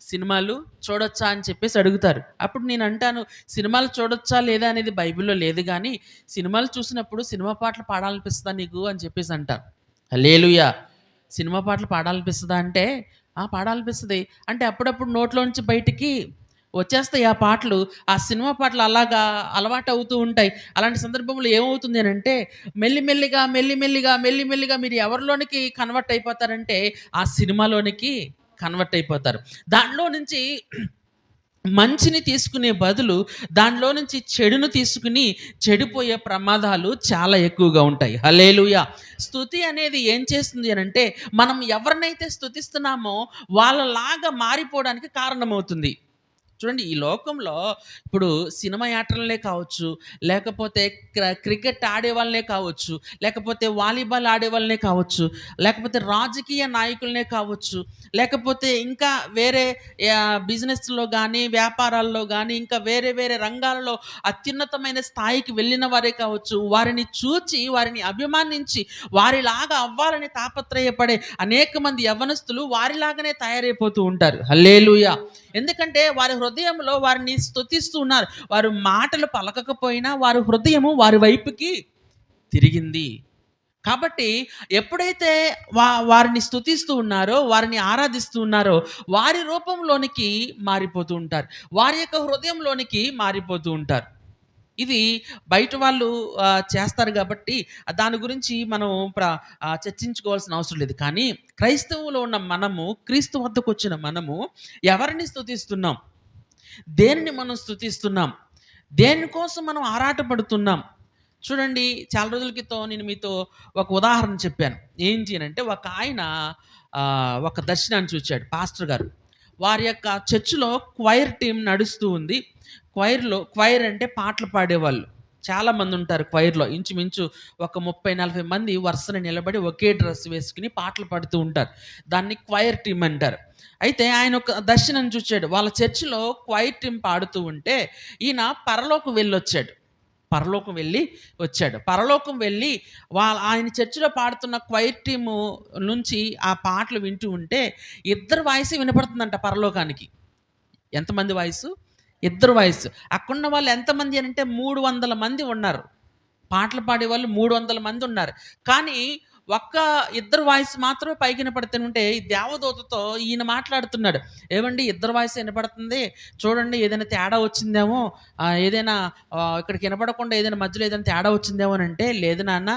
S1: సినిమాలు చూడొచ్చా అని చెప్పేసి అడుగుతారు. అప్పుడు నేను అంటాను, సినిమాలు చూడొచ్చా లేదా అనేది బైబిల్‌లో లేదు గానీ, సినిమాలు చూసినప్పుడు సినిమా పాటలు పాడాలనిపిస్తదా నీకు అని చెప్పేసి అంటాను. హల్లెలూయా! సినిమా పాటలు పాడాలనిపిస్తదా అంటే, ఆ! పాడాలనిపిస్తది. అంటే అప్పుడప్పుడు నోట్లో నుంచి బయటికి వచ్చేస్తాయి ఆ పాటలు. ఆ సినిమా పాటలు అలాగా అలవాటవుతూ ఉంటాయి. అలాంటి సందర్భంలో ఏమవుతుంది అనంటే, మెల్లిమెల్లిగా మీరు ఎవరిలోనికి కన్వర్ట్ అయిపోతారంటే, ఆ సినిమాలోనికి కన్వర్ట్ అయిపోతారు. దాంట్లో నుంచి మంచిని తీసుకునే బదులు దానిలో నుంచి చెడును తీసుకుని చెడిపోయే ప్రమాదాలు చాలా ఎక్కువగా ఉంటాయి. హల్లెలూయా! స్తుతి అనేది ఏం చేస్తుంది అనంటే, మనం ఎవరినైతే స్తుతిస్తున్నామో వాళ్ళలాగా మారిపోవడానికి కారణమవుతుంది. చూడండి, ఈ లోకంలో ఇప్పుడు సినిమా యాక్టర్లనే కావచ్చు, లేకపోతే క్రికెట్ ఆడే వాళ్ళనే కావచ్చు, లేకపోతే వాలీబాల్ ఆడే వాళ్ళనే కావచ్చు, లేకపోతే రాజకీయ నాయకులనే కావచ్చు, లేకపోతే ఇంకా వేరే బిజినెస్‌లో గానీ, వ్యాపారాల్లో గానీ, ఇంకా వేరే వేరే రంగాలలో అత్యున్నతమైన స్థాయికి వెళ్ళిన వారే కావచ్చు. వారిని చూచి, వారిని అభిమానించి, వారిలాగా అవ్వాలని తాపత్రయపడే అనేక మంది యవ్వనస్తులు వారిలాగానే తయారైపోతూ ఉంటారు. హల్లెలూయా! ఎందుకంటే వారి హృదయంలో వారిని స్తుతిస్తూ ఉన్నారు. వారు మాటలు పలకకపోయినా వారి హృదయము వారి వైపుకి తిరిగింది. కాబట్టి ఎప్పుడైతే వారిని స్తుతిస్తూ ఉన్నారో, వారిని ఆరాధిస్తూ ఉన్నారో, వారి రూపంలోనికి మారిపోతూ ఉంటారు. వారి యొక్క హృదయంలోనికి మారిపోతూ ఉంటారు. ఇది బయట వాళ్ళు చేస్తారు గాబట్టి దాని గురించి మనం చర్చించుకోవాల్సిన అవసరం లేదు. కానీ క్రైస్తవులో ఉన్న మనము, క్రీస్తు వద్దకొచ్చిన మనము ఎవరిని స్తుతిస్తున్నాం? దేనిని మనం స్తుతిస్తున్నాం? దేనికోసం మనం ఆరాటపడుతున్నాం? చూడండి, చాలా రోజుల క్రితం నేను మీతో ఒక ఉదాహరణ చెప్పాను. ఏంటి అనంటే, ఒక ఆయన ఒక దర్శనాన్ని చూచాడు పాస్టర్ గారు. వారి యొక్క చర్చ్‌లో క్వైర్ టీమ్ నడుస్తూ ఉంది. క్వైర్ అంటే పాటలు పాడేవాళ్ళు. చాలామంది ఉంటారు క్వైర్‌లో. ఇంచుమించు ఒక 30, 40 మంది వరుసన నిలబడి ఒకే డ్రెస్ వేసుకొని పాటలు పాడుతూ ఉంటారు. దాన్ని క్వైర్ టీమ్ అంటారు. అయితే ఆయన ఒక దర్శనం చూచాడు. వాళ్ళ చర్చ్‌లో క్వైర్ టీమ్ పాడుతూ ఉంటే ఈయన పరలోకం వెళ్ళొచ్చాడు. పరలోకం వెళ్ళి వచ్చాడు. పరలోకం వెళ్ళి ఆయన చర్చిలో పాడుతున్న క్వైర్ టీము నుంచి ఆ పాటలు వింటూ ఉంటే ఇద్దరి వాయిసే వినపడుతుందంట పరలోకానికి. ఎంతమంది వాయిసు? ఇద్దరు వాయిస్. అక్కడున్న వాళ్ళు ఎంతమంది అనంటే 300 మంది ఉన్నారు. పాటలు పాడేవాళ్ళు 300 మంది ఉన్నారు. కానీ ఇద్దరు వాయిస్ మాత్రమే పైకి వినపడుతుంటే ఈ దేవదూతతో ఈయన మాట్లాడుతున్నాడు. ఏవండి, ఇద్దరు వాయిస్ వినపడుతుంది. చూడండి, ఏదైనా తేడా వచ్చిందేమో, ఏదైనా ఇక్కడికి వినపడకుండా ఏదైనా మధ్యలో ఏదైనా తేడా వచ్చిందేమో అంటే, లేదు నాన్న,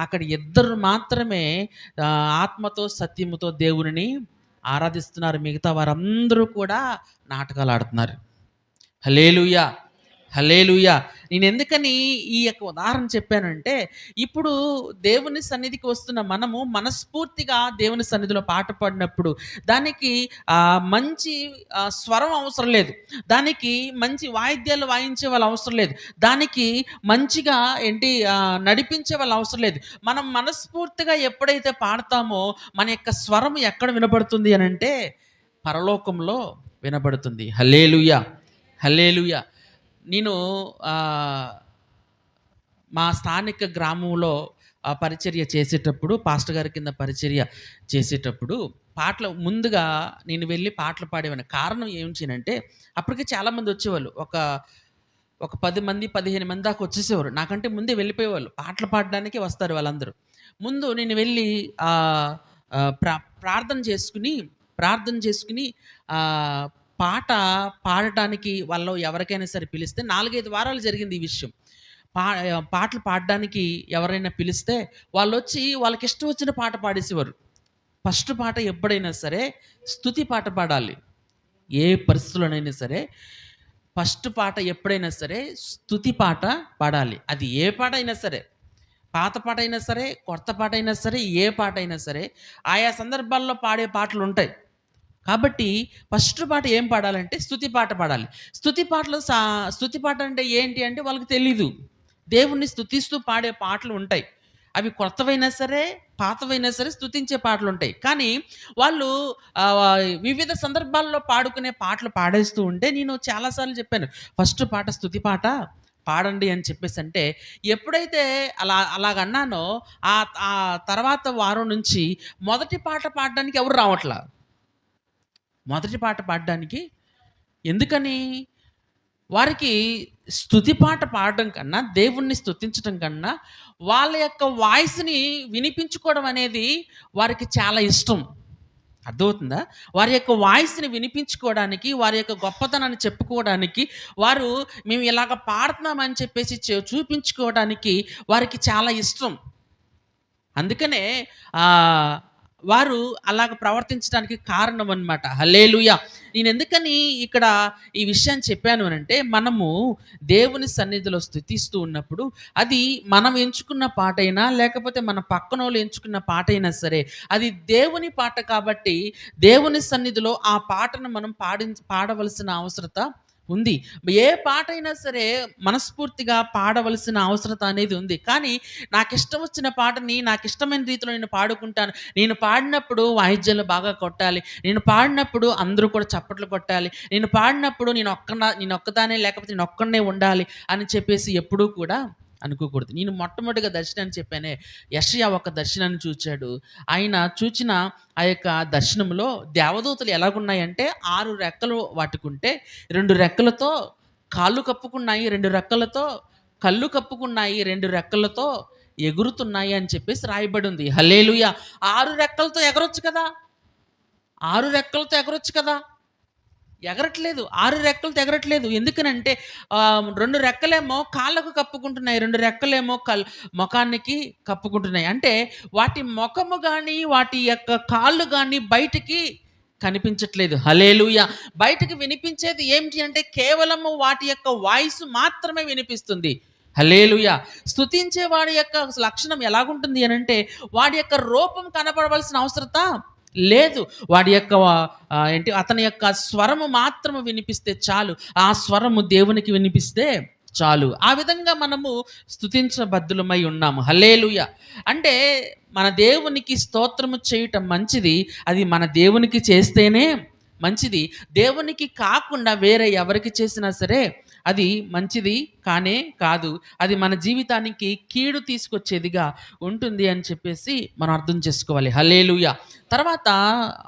S1: అక్కడ ఇద్దరు మాత్రమే ఆత్మతో సత్యముతో దేవునిని ఆరాధిస్తున్నారు. మిగతా వారందరూ కూడా నాటకాలు ఆడుతున్నారు. హల్లెలూయా! హల్లెలూయా! నేనెందుకని ఈ యొక్క ఉదాహరణ చెప్పానంటే, ఇప్పుడు దేవుని సన్నిధికి వస్తున్న మనము మనస్ఫూర్తిగా దేవుని సన్నిధిలో పాట పాడినప్పుడు దానికి మంచి స్వరం అవసరం లేదు. దానికి మంచి వాయిద్యాలు వాయించే వాళ్ళు అవసరం లేదు. దానికి మంచిగా నడిపించే వాళ్ళు అవసరం లేదు. మనం మనస్ఫూర్తిగా ఎప్పుడైతే పాడతామో మన యొక్క స్వరం ఎక్కడ వినబడుతుంది అనంటే పరలోకంలో వినబడుతుంది. హల్లెలూయా! హల్లెలూయా! నేను మా స్థానిక గ్రామంలో పరిచర్య చేసేటప్పుడు, పాస్టర్ గారి కింద పరిచర్య చేసేటప్పుడు పాటలు ముందుగా నేను వెళ్ళి పాటలు పాడేవాడిని. కారణం ఏంటంటే అప్పటికే చాలామంది వచ్చేవాళ్ళు. ఒక 10 మంది, 15 మంది దాకా వచ్చేసేవారు. నాకంటే ముందే వెళ్ళిపోయేవాళ్ళు. పాటలు పాడడానికి వస్తారు వాళ్ళందరూ. ముందు నేను వెళ్ళి ప్రార్థన చేసుకుని పాట పాడటానికి వాళ్ళు ఎవరికైనా సరే పిలిస్తే 4, 5 వారాలు జరిగింది ఈ విషయం. పాటలు పాడడానికి ఎవరైనా పిలిస్తే వాళ్ళొచ్చి వాళ్ళకిష్టం వచ్చిన పాట పాడేసేవారు. ఫస్ట్ పాట ఎప్పుడైనా సరే స్తుతి పాట పాడాలి. ఏ పరిస్థితుల్లోనైనా సరే ఫస్ట్ పాట ఎప్పుడైనా సరే స్తుతి పాట పాడాలి. అది ఏ పాట అయినా సరే, పాత పాట అయినా సరే, కొత్త పాట అయినా సరే, ఏ పాట అయినా సరే ఆయా సందర్భాల్లో పాడే పాటలుంటాయి. కాబట్టి ఫస్ట్ పాట ఏం పాడాలంటే స్తుతి పాట పాడాలి. స్తుతి పాట అంటే ఏంటి అంటే వాళ్ళకి తెలీదు. దేవుణ్ణి స్తుతిస్తూ పాడే పాటలు ఉంటాయి. అవి కొత్తవైనా సరే, పాతవైనా సరే స్తుతించే పాటలుంటాయి. కానీ వాళ్ళు వివిధ సందర్భాల్లో పాడుకునే పాటలు పాడేస్తూ ఉంటే నేను చాలా సార్లు చెప్పాను. ఫస్ట్ పాట స్తుతి పాట పాడండి అని చెప్పేసంటే, ఎప్పుడైతే అలాగన్నానో ఆ తర్వాత వారం నుంచి మొదటి పాట పాడడానికి ఎవరు రావట్లా. మొదటి పాట పాడడానికి ఎందుకని? వారికి స్తుతి పాట పాడడం కన్నా, దేవుణ్ణి స్తుతించడం కన్నా వాళ్ళ యొక్క వాయిస్‌ని వినిపించుకోవడం అనేది వారికి చాలా ఇష్టం. అర్థమవుతుందా? వారి యొక్క వాయిస్‌ని వినిపించుకోవడానికి, వారి యొక్క గొప్పతనాన్ని చెప్పుకోవడానికి, వారు మేము ఇలాగ పాడుతున్నామని చెప్పేసి చూపించుకోవడానికి వారికి చాలా ఇష్టం. అందుకనే వారు అలాగ ప్రవర్తించడానికి కారణం అనమాట. హల్లెలూయా! నేనెందుకని ఇక్కడ ఈ విషయాన్ని చెప్పాను అనంటే, మనము దేవుని సన్నిధిలో స్తుతిస్తూ ఉన్నప్పుడు అది మనం ఎంచుకున్న పాటైనా, లేకపోతే మన పక్కనోళ్ళు ఎంచుకున్న పాటైనా సరే, అది దేవుని పాట కాబట్టి దేవుని సన్నిధిలో ఆ పాటను మనం పాడవలసిన అవసరత ఉంది. ఏ పాటైనా సరే మనస్ఫూర్తిగా పాడవలసిన అవసరత అనేది ఉంది. కానీ నాకిష్టం వచ్చిన పాటని నాకిష్టమైన రీతిలో నేను పాడుకుంటాను. నేను పాడినప్పుడు వాయిద్యాలు బాగా కొట్టాలి. నేను పాడినప్పుడు అందరూ కూడా చప్పట్లు కొట్టాలి. నేను పాడినప్పుడు నేనొక్కదాన్నే, లేకపోతే నేనొక్కడినే ఉండాలి అని చెప్పేసి ఎప్పుడూ కూడా అనుకోకూడదు. నేను మొట్టమొదటిగా దర్శనాన్ని చెప్పానే, యెషయా ఒక దర్శనాన్ని చూచాడు. ఆయన చూచిన ఆ యొక్క దర్శనంలో దేవదూతలు ఎలాగున్నాయంటే 6 రెక్కలు వాటికుంటే 2 రెక్కలతో కాళ్ళు కప్పుకున్నాయి, 2 రెక్కలతో కళ్ళు కప్పుకున్నాయి, 2 రెక్కలతో ఎగురుతున్నాయి అని చెప్పేసి రాయబడి ఉంది. హల్లెలూయా! 6 రెక్కలతో ఎగరొచ్చు కదా! 6 రెక్కలతో ఎగరొచ్చు కదా! ఎగరట్లేదు. 6 రెక్కలతో ఎగరట్లేదు. ఎందుకనంటే 2 రెక్కలేమో కాళ్ళకు కప్పుకుంటున్నాయి. 2 రెక్కలేమో మొఖానికి కప్పుకుంటున్నాయి. అంటే వాటి మొఖము గాని, వాటి యొక్క కాళ్ళు గాని బయటికి కనిపించట్లేదు. హల్లెలూయా! బయటకి వినిపించేది ఏమిటి అంటే కేవలము వాటి యొక్క వాయిస్ మాత్రమే వినిపిస్తుంది. హల్లెలూయా! స్తుతించే వాడి యొక్క లక్షణం ఎలాగుంటుంది అనంటే వాడి యొక్క రూపం కనపడవలసిన అవసరత లేదు. వాడి యొక్క అతని యొక్క స్వరము మాత్రము వినిపిస్తే చాలు. ఆ స్వరము దేవునికి వినిపిస్తే చాలు. ఆ విధంగా మనము స్తుతించబద్దులమై ఉన్నాము. హల్లెలూయా! అంటే మన దేవునికి స్తోత్రము చేయటం మంచిది. అది మన దేవునికి చేస్తేనే మంచిది. దేవునికి కాకుండా వేరే ఎవరికి చేసినా సరే అది మంచిది కానే కాదు. అది మన జీవితానికి కీడు తీసుకొచ్చేదిగా ఉంటుంది అని చెప్పేసి మనం అర్థం చేసుకోవాలి. హల్లెలూయా! తర్వాత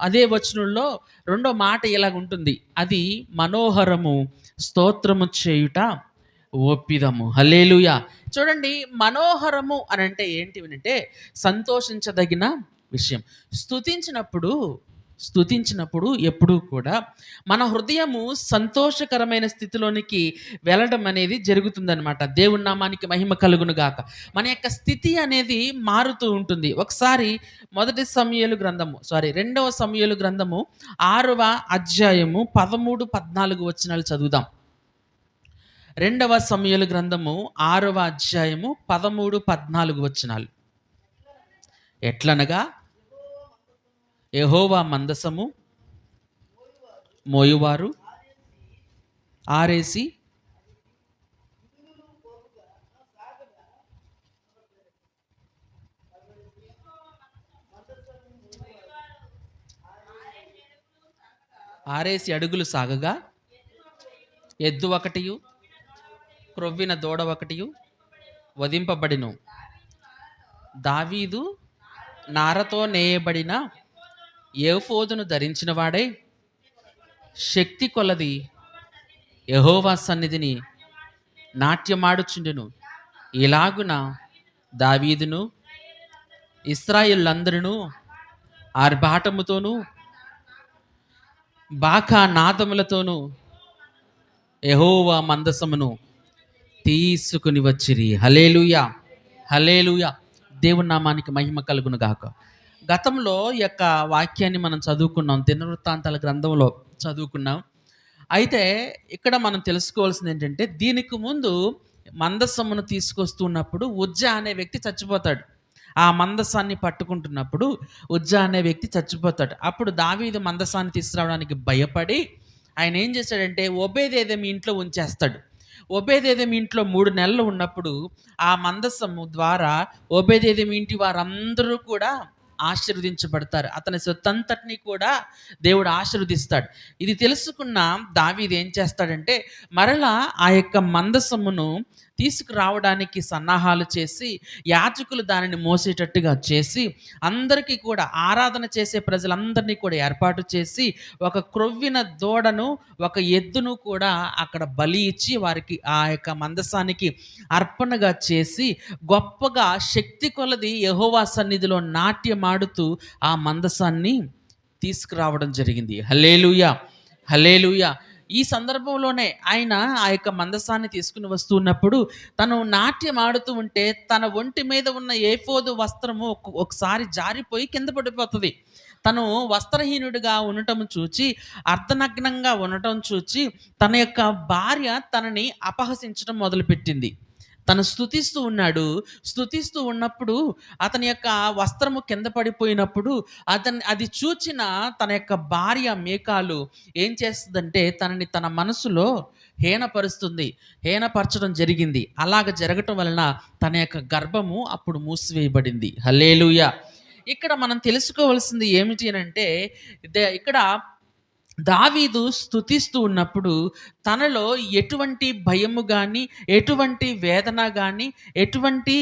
S1: అదే వచనంలో రెండో మాట ఇలాగుంటుంది. అది మనోహరము స్తోత్రము చేయుట ఒప్పిదము. హల్లెలూయా! చూడండి, మనోహరము అనంటే ఏంటివనంటే సంతోషించదగిన విషయం. స్తుతించినప్పుడు ఎప్పుడూ కూడా మన హృదయము సంతోషకరమైన స్థితిలోనికి వెళ్ళడం అనేది జరుగుతుందనమాట. దేవుని నామానికి మహిమ కలుగును గాక. మన యొక్క స్థితి అనేది మారుతూ ఉంటుంది. ఒకసారి 2వ సమూయేలు గ్రంథము 6వ అధ్యాయము 13, 14 వచనాలు చదువుదాం. 2వ సమూయేలు గ్రంథము 6వ అధ్యాయము 13, 14 వచనాలు. ఎట్లనగా యెహోవా మందసము మోయువారు ఆరేసి అడుగులు సాగగా ఎద్దు ఒకటియు క్రొవ్విన దూడ ఒకటియు వధింపబడిను. దావీదు నారతో నేయబడిన ఏఫోదును ధరించిన వాడై శక్తి కొలది యెహోవా సన్నిధిని నాట్యమాడుచుండెను. ఇలాగున దావీదును ఇశ్రాయేలులందరూ ఆర్భాటముతోనూ బాకా నాదములతోనూ యెహోవా మందసమును తీసుకుని వచ్చిరి. హల్లెలూయా! హల్లెలూయా! దేవుని నామానికి మహిమ కలుగును గాక. గతంలో ఈ యొక్క వాక్యాన్ని మనం చదువుకున్నాం, దినవృత్తాంతాల గ్రంథంలో చదువుకున్నాం. అయితే ఇక్కడ మనం తెలుసుకోవాల్సింది ఏంటంటే దీనికి ముందు మందసమును తీసుకొస్తున్నప్పుడు ఉజ్జా అనే వ్యక్తి చచ్చిపోతాడు. ఆ మందసాన్ని పట్టుకుంటున్నప్పుడు ఉజ్జా అనే వ్యక్తి చచ్చిపోతాడు. అప్పుడు దావీదు మందసాన్ని తీసుకురావడానికి భయపడి ఆయన ఏం చేశాడంటే ఓబేదెదోము ఇంట్లో ఉంచేస్తాడు. ఓబేదెదోము ఇంట్లో 3 నెలలు ఉన్నప్పుడు ఆ మందసము ద్వారా ఓబేదెదోము ఇంటి వారందరూ కూడా ఆశీర్వదించబడతారు. అతని సొత్తంతటిని కూడా దేవుడు ఆశీర్వదిస్తాడు. ఇది తెలుసుకున్న దావీదు ఏం చేస్తాడంటే మరలా ఆ యొక్క మందసమును తీసుకురావడానికి సన్నాహాలు చేసి యాజకులు దానిని మోసేటట్టుగా చేసి అందరికీ కూడా ఆరాధన చేసే ప్రజలందరినీ కూడా ఏర్పాటు చేసి ఒక క్రొవ్విన దూడను ఒక ఎద్దును కూడా అక్కడ బలి ఇచ్చి వారికి ఆ యొక్క మందసానికి అర్పణగా చేసి గొప్పగా శక్తి కొలది యెహోవా సన్నిధిలో నాట్యమాడుతూ ఆ మందసాన్ని తీసుకురావడం జరిగింది. హల్లెలూయా! హల్లెలూయా! ఈ సందర్భంలోనే ఆయన ఆ యొక్క మందసాన్ని తీసుకుని వస్తున్నప్పుడు తను నాట్యం ఆడుతూ ఉంటే తన ఒంటి మీద ఉన్న ఏఫోదు వస్త్రము ఒకసారి జారిపోయి కింద పడిపోతుంది. తను వస్త్రహీనుడిగా ఉండటం చూచి, అర్ధనగ్నంగా ఉండటం చూచి తన యొక్క భార్య తనని అపహసించడం మొదలుపెట్టింది. తను స్తుతిస్తూ ఉన్నప్పుడు అతని యొక్క వస్త్రము కింద పడిపోయినప్పుడు అది చూచిన తన యొక్క భార్య మీకాలు ఏం చేస్తుందంటే తనని తన మనసులో హీనపరచడం జరిగింది. అలాగ జరగటం వలన తన యొక్క గర్భము అప్పుడు మూసివేయబడింది. హల్లెలూయా! ఇక్కడ మనం తెలుసుకోవాల్సింది ఏమిటి అంటే ఇక్కడ దావీదు స్తుతిస్తూ ఉన్నప్పుడు తనలో ఎటువంటి భయము కానీ, ఎటువంటి వేదన కానీ, ఎటువంటి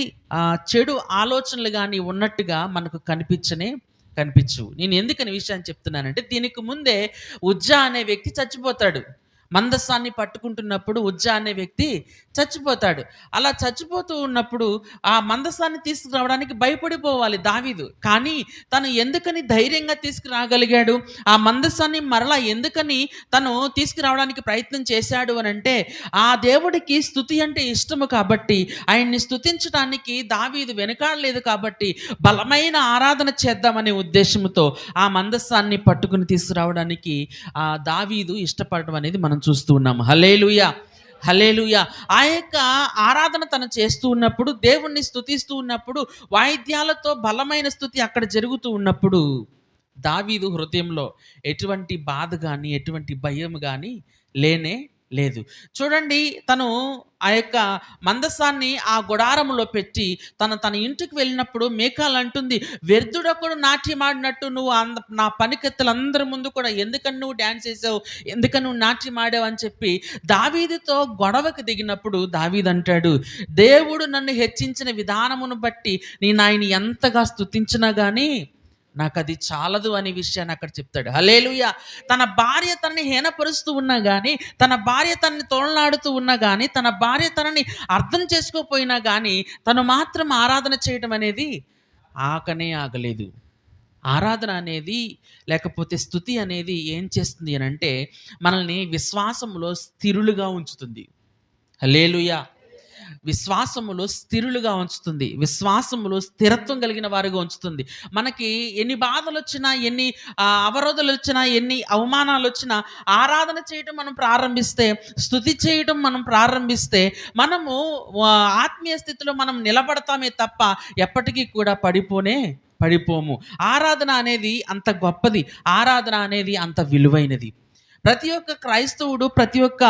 S1: చెడు ఆలోచనలు కానీ ఉన్నట్టుగా మనకు కనిపించవు. నేను ఎందుకని విషయాన్ని చెప్తున్నానంటే దీనికి ముందే ఉజ్జా అనే వ్యక్తి చచ్చిపోతాడు. మందస్సాన్ని పట్టుకుంటున్నప్పుడు ఉజ్జా అనే వ్యక్తి చచ్చిపోతాడు. అలా చచ్చిపోతూ ఉన్నప్పుడు ఆ మందస్సాన్ని తీసుకురావడానికి భయపడిపోవాలి దావీదు. కానీ తను ఎందుకని ధైర్యంగా తీసుకురాగలిగాడు? ఆ మందస్సాన్ని మరలా ఎందుకని తను తీసుకురావడానికి ప్రయత్నం చేశాడు అనంటే, ఆ దేవుడికి స్తుతి అంటే ఇష్టము కాబట్టి, ఆయన్ని స్తుతించడానికి దావీదు వెనకాడలేదు కాబట్టి, బలమైన ఆరాధన చేద్దామనే ఉద్దేశంతో ఆ మందస్సాన్ని పట్టుకుని తీసుకురావడానికి దావీదు ఇష్టపడడం అనేది మనం చూస్తూ ఉన్నాం. హల్లెలూయా, హల్లెలూయా. ఆ యొక్క ఆరాధన తను చేస్తూ ఉన్నప్పుడు, దేవుణ్ణి స్తుతిస్తూ ఉన్నప్పుడు, వాయిద్యాలతో బలమైన స్తుతి అక్కడ జరుగుతూ ఉన్నప్పుడు, దావీదు హృదయంలో ఎటువంటి బాధ గాని, ఎటువంటి భయం గాని లేనే లేదు. చూడండి, తను ఆ యొక్క మందసాన్ని ఆ గుడారములో పెట్టి తన ఇంటికి వెళ్ళినప్పుడు మీకాల్ అంటుంది, వ్యర్థుడొకడు నాట్యమాడినట్టు నువ్వు నా పనికెత్తలందరి ముందు కూడా ఎందుకని నువ్వు డ్యాన్స్ చేసావు, ఎందుకని నువ్వు నాట్యమాడావు అని చెప్పి దావీదుతో గొడవకు దిగినప్పుడు దావీదు అంటాడు, దేవుడు నన్ను హెచ్చించిన విధానమును బట్టి నేను ఆయన ఎంతగా స్తుతించినా కానీ నాకు అది చాలదు అనే విషయాన్ని అక్కడ చెప్తాడు. హల్లెలూయా. తన భార్య తనని హీనపరుస్తూ ఉన్నా కానీ, తన భార్య తనని తోలనాడుతూ ఉన్నా కానీ, తన భార్య తనని అర్థం చేసుకోకపోయినా కానీ, తను మాత్రం ఆరాధన చేయడం అనేది ఆగలేదు. ఆరాధన అనేది, లేకపోతే స్తుతి అనేది ఏం చేస్తుంది అని అంటే, మనల్ని విశ్వాసములో స్థిరులుగా ఉంచుతుంది. హల్లెలూయా. విశ్వాసములో స్థిరులుగా ఉంచుతుంది. విశ్వాసములో స్థిరత్వం కలిగిన వారిగా ఉంచుతుంది. మనకి ఎన్ని బాధలు వచ్చినా, ఎన్ని అవరోధాలు వచ్చినా, ఎన్ని అవమానాలు వచ్చినా, ఆరాధన చేయటం మనం ప్రారంభిస్తే, స్తుతి చేయటం మనం ప్రారంభిస్తే, మనము ఆత్మీయ స్థితిలో మనం నిలబడతామే తప్ప ఎప్పటికీ కూడా పడిపోము. ఆరాధన అనేది అంత గొప్పది. ఆరాధన అనేది అంత విలువైనది. ప్రతి ఒక్క క్రైస్తవుడు, ప్రతి ఒక్క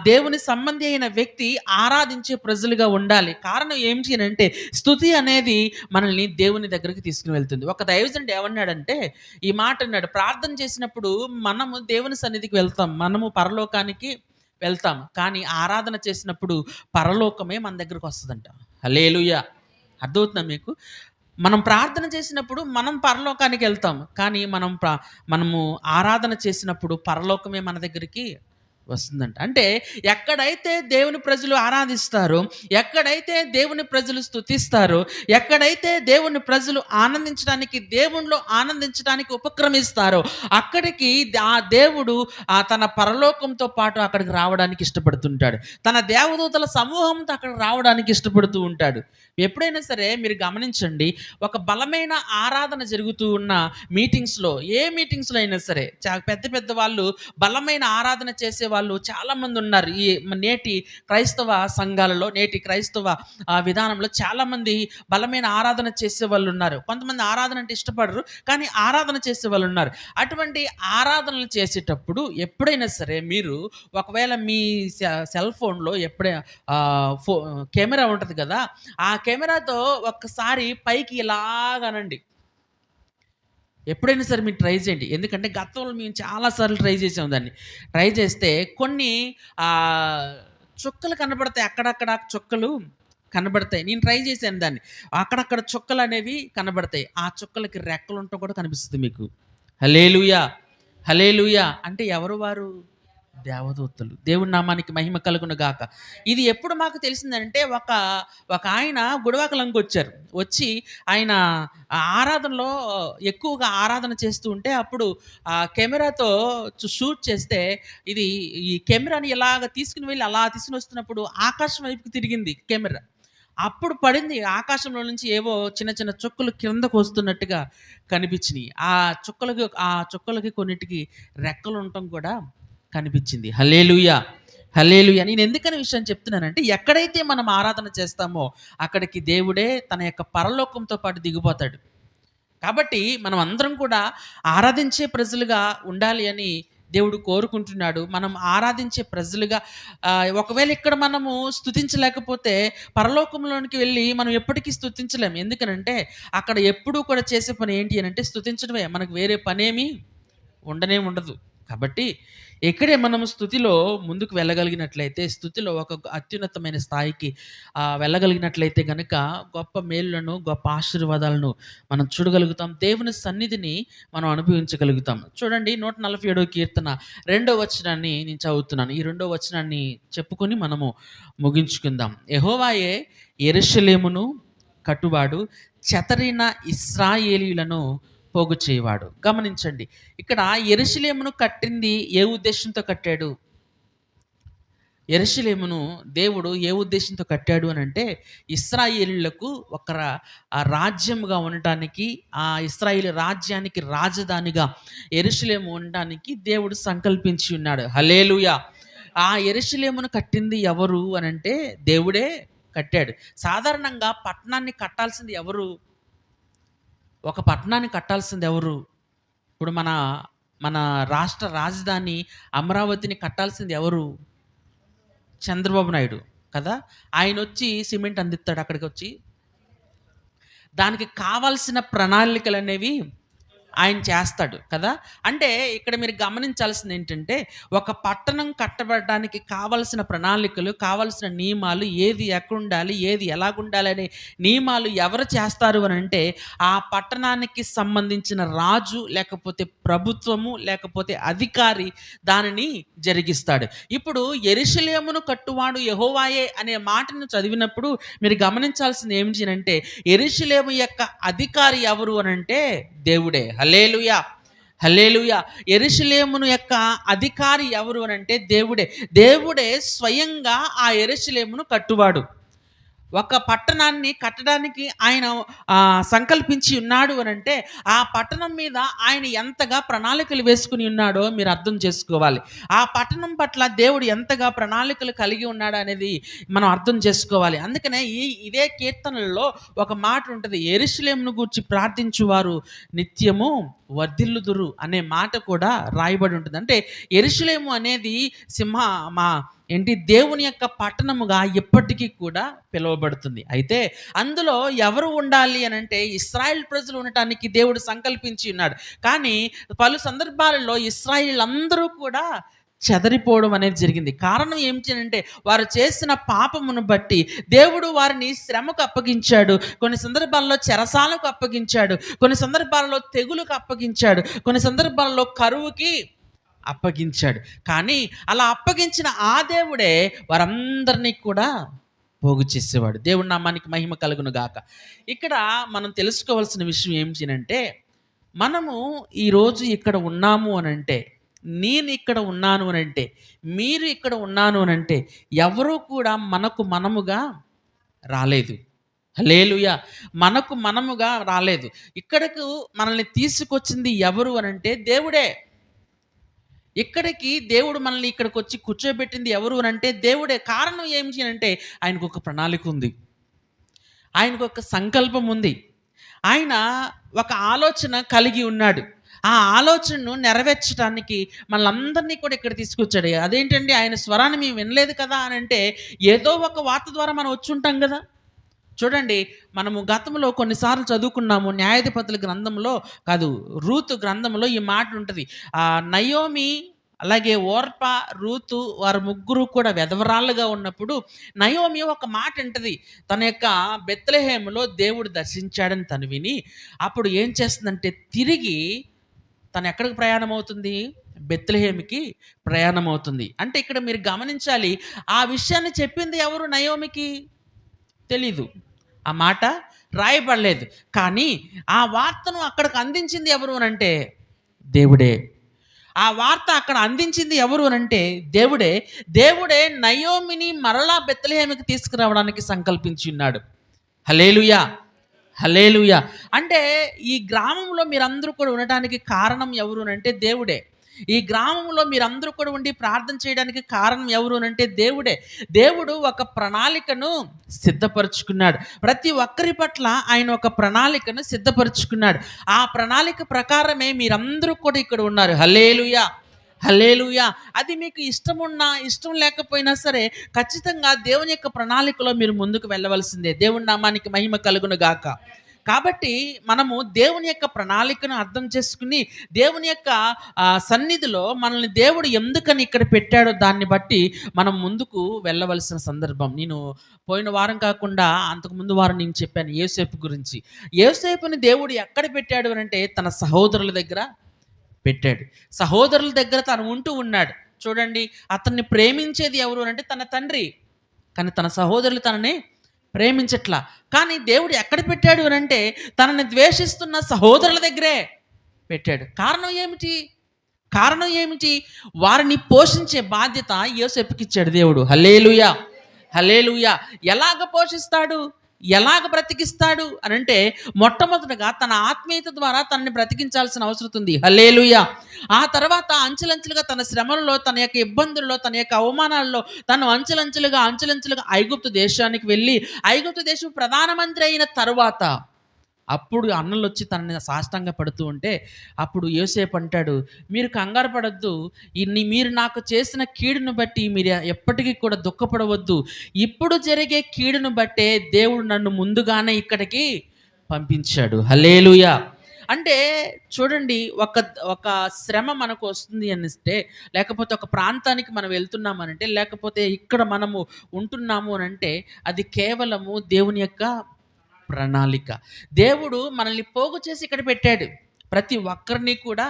S1: దేవుని సంబంధి అయిన వ్యక్తి ఆరాధించే ప్రజలుగా ఉండాలి. కారణం ఏంటి అంటే, స్తుతి అనేది మనల్ని దేవుని దగ్గరికి తీసుకుని వెళ్తుంది. ఒక దైవజనుడు ఏమన్నాడంటే, ఈ మాట అన్నాడు, ప్రార్థన చేసినప్పుడు మనము దేవుని సన్నిధికి వెళ్తాం, మనము పరలోకానికి వెళ్తాం, కానీ ఆరాధన చేసినప్పుడు పరలోకమే మన దగ్గరకు వస్తుందంట. హల్లెలూయా. అర్థమవుతుందా మీకు? మనం ప్రార్థన చేసినప్పుడు మనం పరలోకానికి వెళ్తాం, కానీ మనము ఆరాధన చేసినప్పుడు పరలోకమే మన దగ్గరికి వస్తుందంట. అంటే ఎక్కడైతే దేవుని ప్రజలు ఆరాధిస్తారో, ఎక్కడైతే దేవుని ప్రజలు స్తుతిస్తారో, ఎక్కడైతే దేవుని ప్రజలు దేవునిలో ఆనందించడానికి ఉపక్రమిస్తారో, అక్కడికి ఆ దేవుడు తన పరలోకంతో పాటు అక్కడికి రావడానికి ఇష్టపడుతుంటాడు. తన దేవదూతల సమూహంతో అక్కడికి రావడానికి ఇష్టపడుతూ ఉంటాడు. ఎప్పుడైనా సరే మీరు గమనించండి, ఒక బలమైన ఆరాధన జరుగుతూ ఉన్న మీటింగ్స్లో, ఏ మీటింగ్స్లో అయినా సరే, పెద్ద వాళ్ళు బలమైన ఆరాధన చేసే వాళ్ళు చాలామంది ఉన్నారు. ఈ నేటి క్రైస్తవ సంఘాలలో, నేటి క్రైస్తవ విధానంలో చాలామంది బలమైన ఆరాధన చేసే వాళ్ళు ఉన్నారు. కొంతమంది ఆరాధన అంటే ఇష్టపడరు, కానీ ఆరాధన చేసే వాళ్ళు ఉన్నారు. అటువంటి ఆరాధనలు చేసేటప్పుడు ఎప్పుడైనా సరే మీరు ఒకవేళ మీ సెల్ ఫోన్లో కెమెరా ఉంటుంది కదా, ఆ కెమెరాతో ఒక్కసారి పైకి ఇలాగనండి. ఎప్పుడైనా సరే మీరు ట్రై చేయండి. ఎందుకంటే గతంలో మేము చాలాసార్లు ట్రై చేసాం దాన్ని. ట్రై చేస్తే కొన్ని చుక్కలు కనబడతాయి, అక్కడక్కడ చుక్కలు కనబడతాయి. నేను ట్రై చేశాను దాన్ని. అక్కడక్కడ చుక్కలు అనేవి కనబడతాయి. ఆ చుక్కలకి రెక్కలు ఉండటం కూడా కనిపిస్తుంది మీకు. హల్లెలూయా, హల్లెలూయా. అంటే ఎవరు వారు? దేవదూతలు. దేవుని నామానికి మహిమ కలుగును గాక. ఇది ఎప్పుడు మాకు తెలిసిందంటే, ఒక ఆయన గుడివాకలంకి వచ్చారు. వచ్చి ఆయన ఆరాధనలో ఎక్కువగా ఆరాధన చేస్తూ ఉంటే, అప్పుడు కెమెరాతో షూట్ చేస్తే, ఈ కెమెరాని ఇలాగ తీసుకుని వెళ్ళి అలా తీసుకుని వస్తున్నప్పుడు ఆకాశం వైపుకి తిరిగింది కెమెరా. అప్పుడు పడింది ఆకాశంలో నుంచి ఏవో చిన్న చిన్న చుక్కలు కిందకు వస్తున్నట్టుగా కనిపించినాయి. ఆ చుక్కలకి కొన్నిటికి రెక్కలు ఉండటం కూడా కనిపించింది. హల్లెలూయా, హల్లెలూయా. నేను ఎందుకని విషయం చెప్తున్నానంటే, ఎక్కడైతే మనం ఆరాధన చేస్తామో అక్కడికి దేవుడే తన యొక్క పరలోకంతో పాటు దిగిపోతాడు. కాబట్టి మనం అందరం కూడా ఆరాధించే ప్రజలుగా ఉండాలి అని దేవుడు కోరుకుంటున్నాడు. మనం ఆరాధించే ప్రజలుగా, ఒకవేళ ఇక్కడ మనము స్తుతించలేకపోతే పరలోకంలోనికి వెళ్ళి మనం ఎప్పటికీ స్తుతించలేము. ఎందుకనంటే అక్కడ ఎప్పుడూ కూడా చేసే పని ఏంటి అని అంటే స్తుతించడమే. మనకు వేరే పనేమీ ఉండదు. కాబట్టి ఇక్కడే మనం స్తుతిలో ముందుకు వెళ్ళగలిగినట్లయితే, స్తుతిలో ఒక అత్యున్నతమైన స్థాయికి వెళ్ళగలిగినట్లయితే గనక గొప్ప మేలులను, గొప్ప ఆశీర్వాదాలను మనం చూడగలుగుతాం. దేవుని సన్నిధిని మనం అనుభవించగలుగుతాం. చూడండి 147 కీర్తన 2వ వచనాన్ని నేను చదువుతున్నాను. ఈ 2వ వచనాన్ని చెప్పుకొని మనము ముగించుకుందాం. యెహోవాయే యెరూషలేమును కట్టువాడు, చెదరిన ఇశ్రాయేలీయులను పోగు చేయవాడు. గమనించండి, ఇక్కడ యెరూషలేమును కట్టింది ఏ ఉద్దేశంతో కట్టాడు? యెరూషలేమును దేవుడు ఏ ఉద్దేశంతో కట్టాడు అనంటే, ఇశ్రాయేలీయులకు ఒక రాజ్యముగా ఉండటానికి, ఆ ఇశ్రాయేలు రాజ్యానికి రాజధానిగా యెరూషలేము ఉండడానికి దేవుడు సంకల్పించి ఉన్నాడు. హల్లెలూయా! ఆ యెరూషలేమును కట్టింది ఎవరు అనంటే దేవుడే కట్టాడు. సాధారణంగా పట్టణాన్ని కట్టాల్సింది ఎవరు? ఒక పట్టణాన్ని కట్టాల్సింది ఎవరు? ఇప్పుడు మన మన రాష్ట్ర రాజధాని అమరావతిని కట్టాల్సింది ఎవరు? చంద్రబాబు నాయుడు కదా! ఆయనొచ్చి సిమెంట్ అందిస్తాడు అక్కడికొచ్చి. దానికి కావాల్సిన ప్రణాళికలనేవి ఆయన చేస్తాడు కదా! అంటే ఇక్కడ మీరు గమనించాల్సింది ఏంటంటే, ఒక పట్టణం కట్టబడడానికి కావాల్సిన ప్రణాళికలు, కావాల్సిన నియమాలు, ఏది ఎక్కడుండాలి, ఏది ఎలాగుండాలి అనే నియమాలు ఎవరు చేస్తారు అనంటే, ఆ పట్టణానికి సంబంధించిన రాజు, లేకపోతే ప్రభుత్వము, లేకపోతే అధికారి దానిని జరిగిస్తాడు. ఇప్పుడు యెరూషలేమును కట్టువాడు యెహోవాయే అనే మాటను చదివినప్పుడు మీరు గమనించాల్సింది ఏమిటి అనంటే, యెరూషలేము యొక్క అధికారి ఎవరు అనంటే దేవుడే. హల్లెలూయా! హల్లెలూయా! యెరూషలేమును యొక్క అధికారి ఎవరు అనంటే దేవుడే. దేవుడే స్వయంగా ఆ యెరూషలేమును కట్టువాడు. ఒక పట్టణాన్ని కట్టడానికి ఆయన సంకల్పించి ఉన్నాడు అనంటే, ఆ పట్టణం మీద ఆయన ఎంతగా ప్రణాళికలు వేసుకుని ఉన్నాడో మీరు అర్థం చేసుకోవాలి. ఆ పట్టణం పట్ల దేవుడు ఎంతగా ప్రణాళికలు కలిగి ఉన్నాడు అనేది మనం అర్థం చేసుకోవాలి. అందుకనే ఇదే కీర్తనల్లో ఒక మాట ఉంటుంది, యెరూషలేమును గూర్చి ప్రార్థించువారు నిత్యము వర్ధిల్లుదురు అనే మాట కూడా రాయబడి ఉంటుంది. అంటే యెరూషలేము అనేది దేవుని యొక్క పట్టణముగా ఇప్పటికీ కూడా పిలువబడుతుంది. అయితే అందులో ఎవరు ఉండాలి అనంటే ఇశ్రాయేల్ ప్రజలు ఉండటానికి దేవుడు సంకల్పించి ఉన్నాడు. కానీ పలు సందర్భాలలో ఇశ్రాయేల్ అందరూ కూడా చెదరిపోవడం అనేది జరిగింది. కారణం ఏమిటి అంటే, వారు చేసిన పాపమును బట్టి దేవుడు వారిని శ్రమకు అప్పగించాడు. కొన్ని సందర్భాల్లో చెరసాలకు అప్పగించాడు, కొన్ని సందర్భాల్లో తెగులుకు అప్పగించాడు, కొన్ని సందర్భాల్లో కరువుకి అప్పగించాడు. కానీ అలా అప్పగించిన ఆ దేవుడే వారందరినీ కూడా పోగు చేసేవాడు. దేవుడి నామానికి మహిమ కలుగును గాక. ఇక్కడ మనం తెలుసుకోవాల్సిన విషయం ఏమిటి అంటే, మనము ఈరోజు ఇక్కడ ఉన్నాము అనంటే, నేను ఇక్కడ ఉన్నాను అనంటే, మీరు ఇక్కడ ఉన్నాను అనంటే, ఎవరూ కూడా మనకు మనముగా రాలేదు. హల్లెలూయా! మనకు మనముగా రాలేదు. ఇక్కడకు మనల్ని తీసుకొచ్చింది ఎవరు అనంటే దేవుడే. ఇక్కడికి దేవుడు మనల్ని ఇక్కడికి వచ్చి కూర్చోబెట్టింది ఎవరు అనంటే దేవుడే. కారణం ఏమిటి అంటే, ఆయనకు ఒక ప్రణాళిక ఉంది, ఆయనకు ఒక సంకల్పం ఉంది, ఆయన ఒక ఆలోచన కలిగి ఉన్నాడు. ఆ ఆలోచనను నెరవేర్చడానికి మనల్ని కూడా ఇక్కడ తీసుకొచ్చాడు. అదేంటండి, ఆయన స్వరాన్ని మేము వినలేదు కదా అని అంటే, ఏదో ఒక వార్త ద్వారా మనం వచ్చి ఉంటాం కదా. చూడండి, మనము గతంలో కొన్నిసార్లు చదువుకున్నాము, న్యాయాధిపతుల గ్రంథంలో కాదు, రూతు గ్రంథంలో ఈ మాట ఉంటుంది. నయోమి అలాగే ఓర్ప, రూతు వారు ముగ్గురు కూడా వెధవరాళ్ళుగా ఉన్నప్పుడు నయోమి ఒక మాట అంటది. తన యొక్క బెత్లెహేములో దేవుడు దర్శించాడని తను విని అప్పుడు ఏం చేస్తుందంటే, తిరిగి తను ఎక్కడికి ప్రయాణం అవుతుంది? బెత్లెహేముకి ప్రయాణం అవుతుంది. అంటే ఇక్కడ మీరు గమనించాలి, ఆ విషయాన్ని చెప్పింది ఎవరు నయోమికి? తెలీదు. ఆ మాట రాయబడలేదు. కానీ ఆ వార్తను అక్కడికి అందించింది ఎవరు అనంటే దేవుడే. ఆ వార్త అక్కడ అందించింది ఎవరు అనంటే దేవుడే. దేవుడే నయోమిని మరలా బెత్లెహేముకి తీసుకురావడానికి సంకల్పించి ఉన్నాడు. హల్లెలూయా! హల్లెలూయా! అంటే ఈ గ్రామంలో మీరందరూ కూడా ఉండటానికి కారణం ఎవరు అనంటే దేవుడే. ఈ గ్రామంలో మీరందరూ కూడా ఉండి ప్రార్థన చేయడానికి కారణం ఎవరు అనంటే దేవుడే. దేవుడు ఒక ప్రణాళికను సిద్ధపరుచుకున్నాడు. ప్రతి ఒక్కరి పట్ల ఆయన ఒక ప్రణాళికను సిద్ధపరుచుకున్నాడు. ఆ ప్రణాళిక ప్రకారమే మీరందరూ కూడా ఇక్కడ ఉన్నారు. హల్లెలూయా! హల్లెలూయా! అది మీకు ఇష్టమున్నా ఇష్టం లేకపోయినా సరే ఖచ్చితంగా దేవుని యొక్క ప్రణాళికలో మీరు ముందుకు వెళ్ళవలసిందే. దేవుని నామానికి మహిమ కలుగును గాక. కాబట్టి మనము దేవుని యొక్క ప్రణాళికను అర్థం చేసుకుని, దేవుని యొక్క సన్నిధిలో మనల్ని దేవుడు ఎందుకని ఇక్కడ పెట్టాడో దాన్ని బట్టి మనం ముందుకు వెళ్ళవలసిన సందర్భం. నేను పోయిన వారం కాకుండా అంతకు ముందు వారం నేను చెప్పాను యోసేపు గురించి. యోసేపుని దేవుడు ఎక్కడ పెట్టాడు అనంటే తన సహోదరుల దగ్గర పెట్టాడు. సహోదరుల దగ్గర తను ఉంటూ ఉన్నాడు. చూడండి, అతన్ని ప్రేమించేది ఎవరు అంటే తన తండ్రి. కానీ తన సహోదరులు తనని ప్రేమించట్లా. కానీ దేవుడు ఎక్కడ పెట్టాడు అనంటే తనని ద్వేషిస్తున్న సహోదరుల దగ్గరే పెట్టాడు. కారణం ఏమిటి? వారిని పోషించే బాధ్యత యోసేపుకి ఇచ్చాడు దేవుడు. హల్లెలూయా, హల్లెలూయా. ఎలాగ పోషిస్తాడు, ఎలాగ బ్రతికిస్తాడు అనంటే మొట్టమొదటగా తన ఆత్మీయత ద్వారా తనని బ్రతికించాల్సిన అవసరం ఉంది. హల్లెలూయా. ఆ తర్వాత అంచెలంచెలుగా తన శ్రమలలో, తన యొక్క ఇబ్బందుల్లో, తన యొక్క అవమానాల్లో తను అంచెలంచెలుగా ఐగుప్తు దేశానికి వెళ్ళి ఐగుప్తు దేశం ప్రధానమంత్రి అయిన తరువాత అప్పుడు అన్నలు వచ్చి తనని సాష్టాంగ పడుతూ ఉంటే అప్పుడు యోసేపు అంటాడు, మీరు కంగారు పడొద్దు, మీరు నాకు చేసిన కీడును బట్టి మీరు ఎప్పటికీ కూడా దుఃఖపడవద్దు. ఇప్పుడు జరిగే కీడును బట్టే దేవుడు నన్ను ముందుగానే ఇక్కడికి పంపించాడు. హల్లెలూయా. అంటే చూడండి, ఒక శ్రమ మనకు వస్తుంది అనిస్తే, లేకపోతే ఒక ప్రాంతానికి మనం వెళ్తున్నామనంటే, లేకపోతే ఇక్కడ మనము ఉంటున్నాము అనంటే అది కేవలము దేవుని యొక్క ప్రణాళిక. దేవుడు మనల్ని పోగు చేసి ఇక్కడ పెట్టాడు. ప్రతి ఒక్కరిని కూడా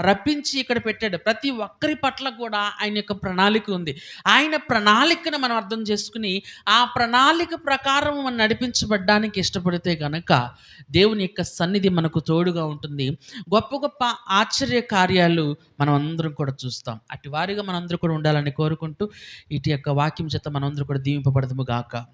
S1: రప్పించి ఇక్కడ పెట్టాడు. ప్రతి ఒక్కరి పట్ల కూడా ఆయన యొక్క ప్రణాళిక ఉంది. ఆయన ప్రణాళికను మనం అర్థం చేసుకుని ఆ ప్రణాళిక ప్రకారం మనం నడిపించబడ్డానికి ఇష్టపడితే కనుక దేవుని యొక్క సన్నిధి మనకు తోడుగా ఉంటుంది. గొప్ప గొప్ప ఆశ్చర్య కార్యాలు మనం అందరం కూడా చూస్తాం. అటు వారిగా మనందరూ కూడా ఉండాలని కోరుకుంటూ ఇటు యొక్క వాక్యం చేత మనందరూ కూడా దీవింపబడదుము గాక.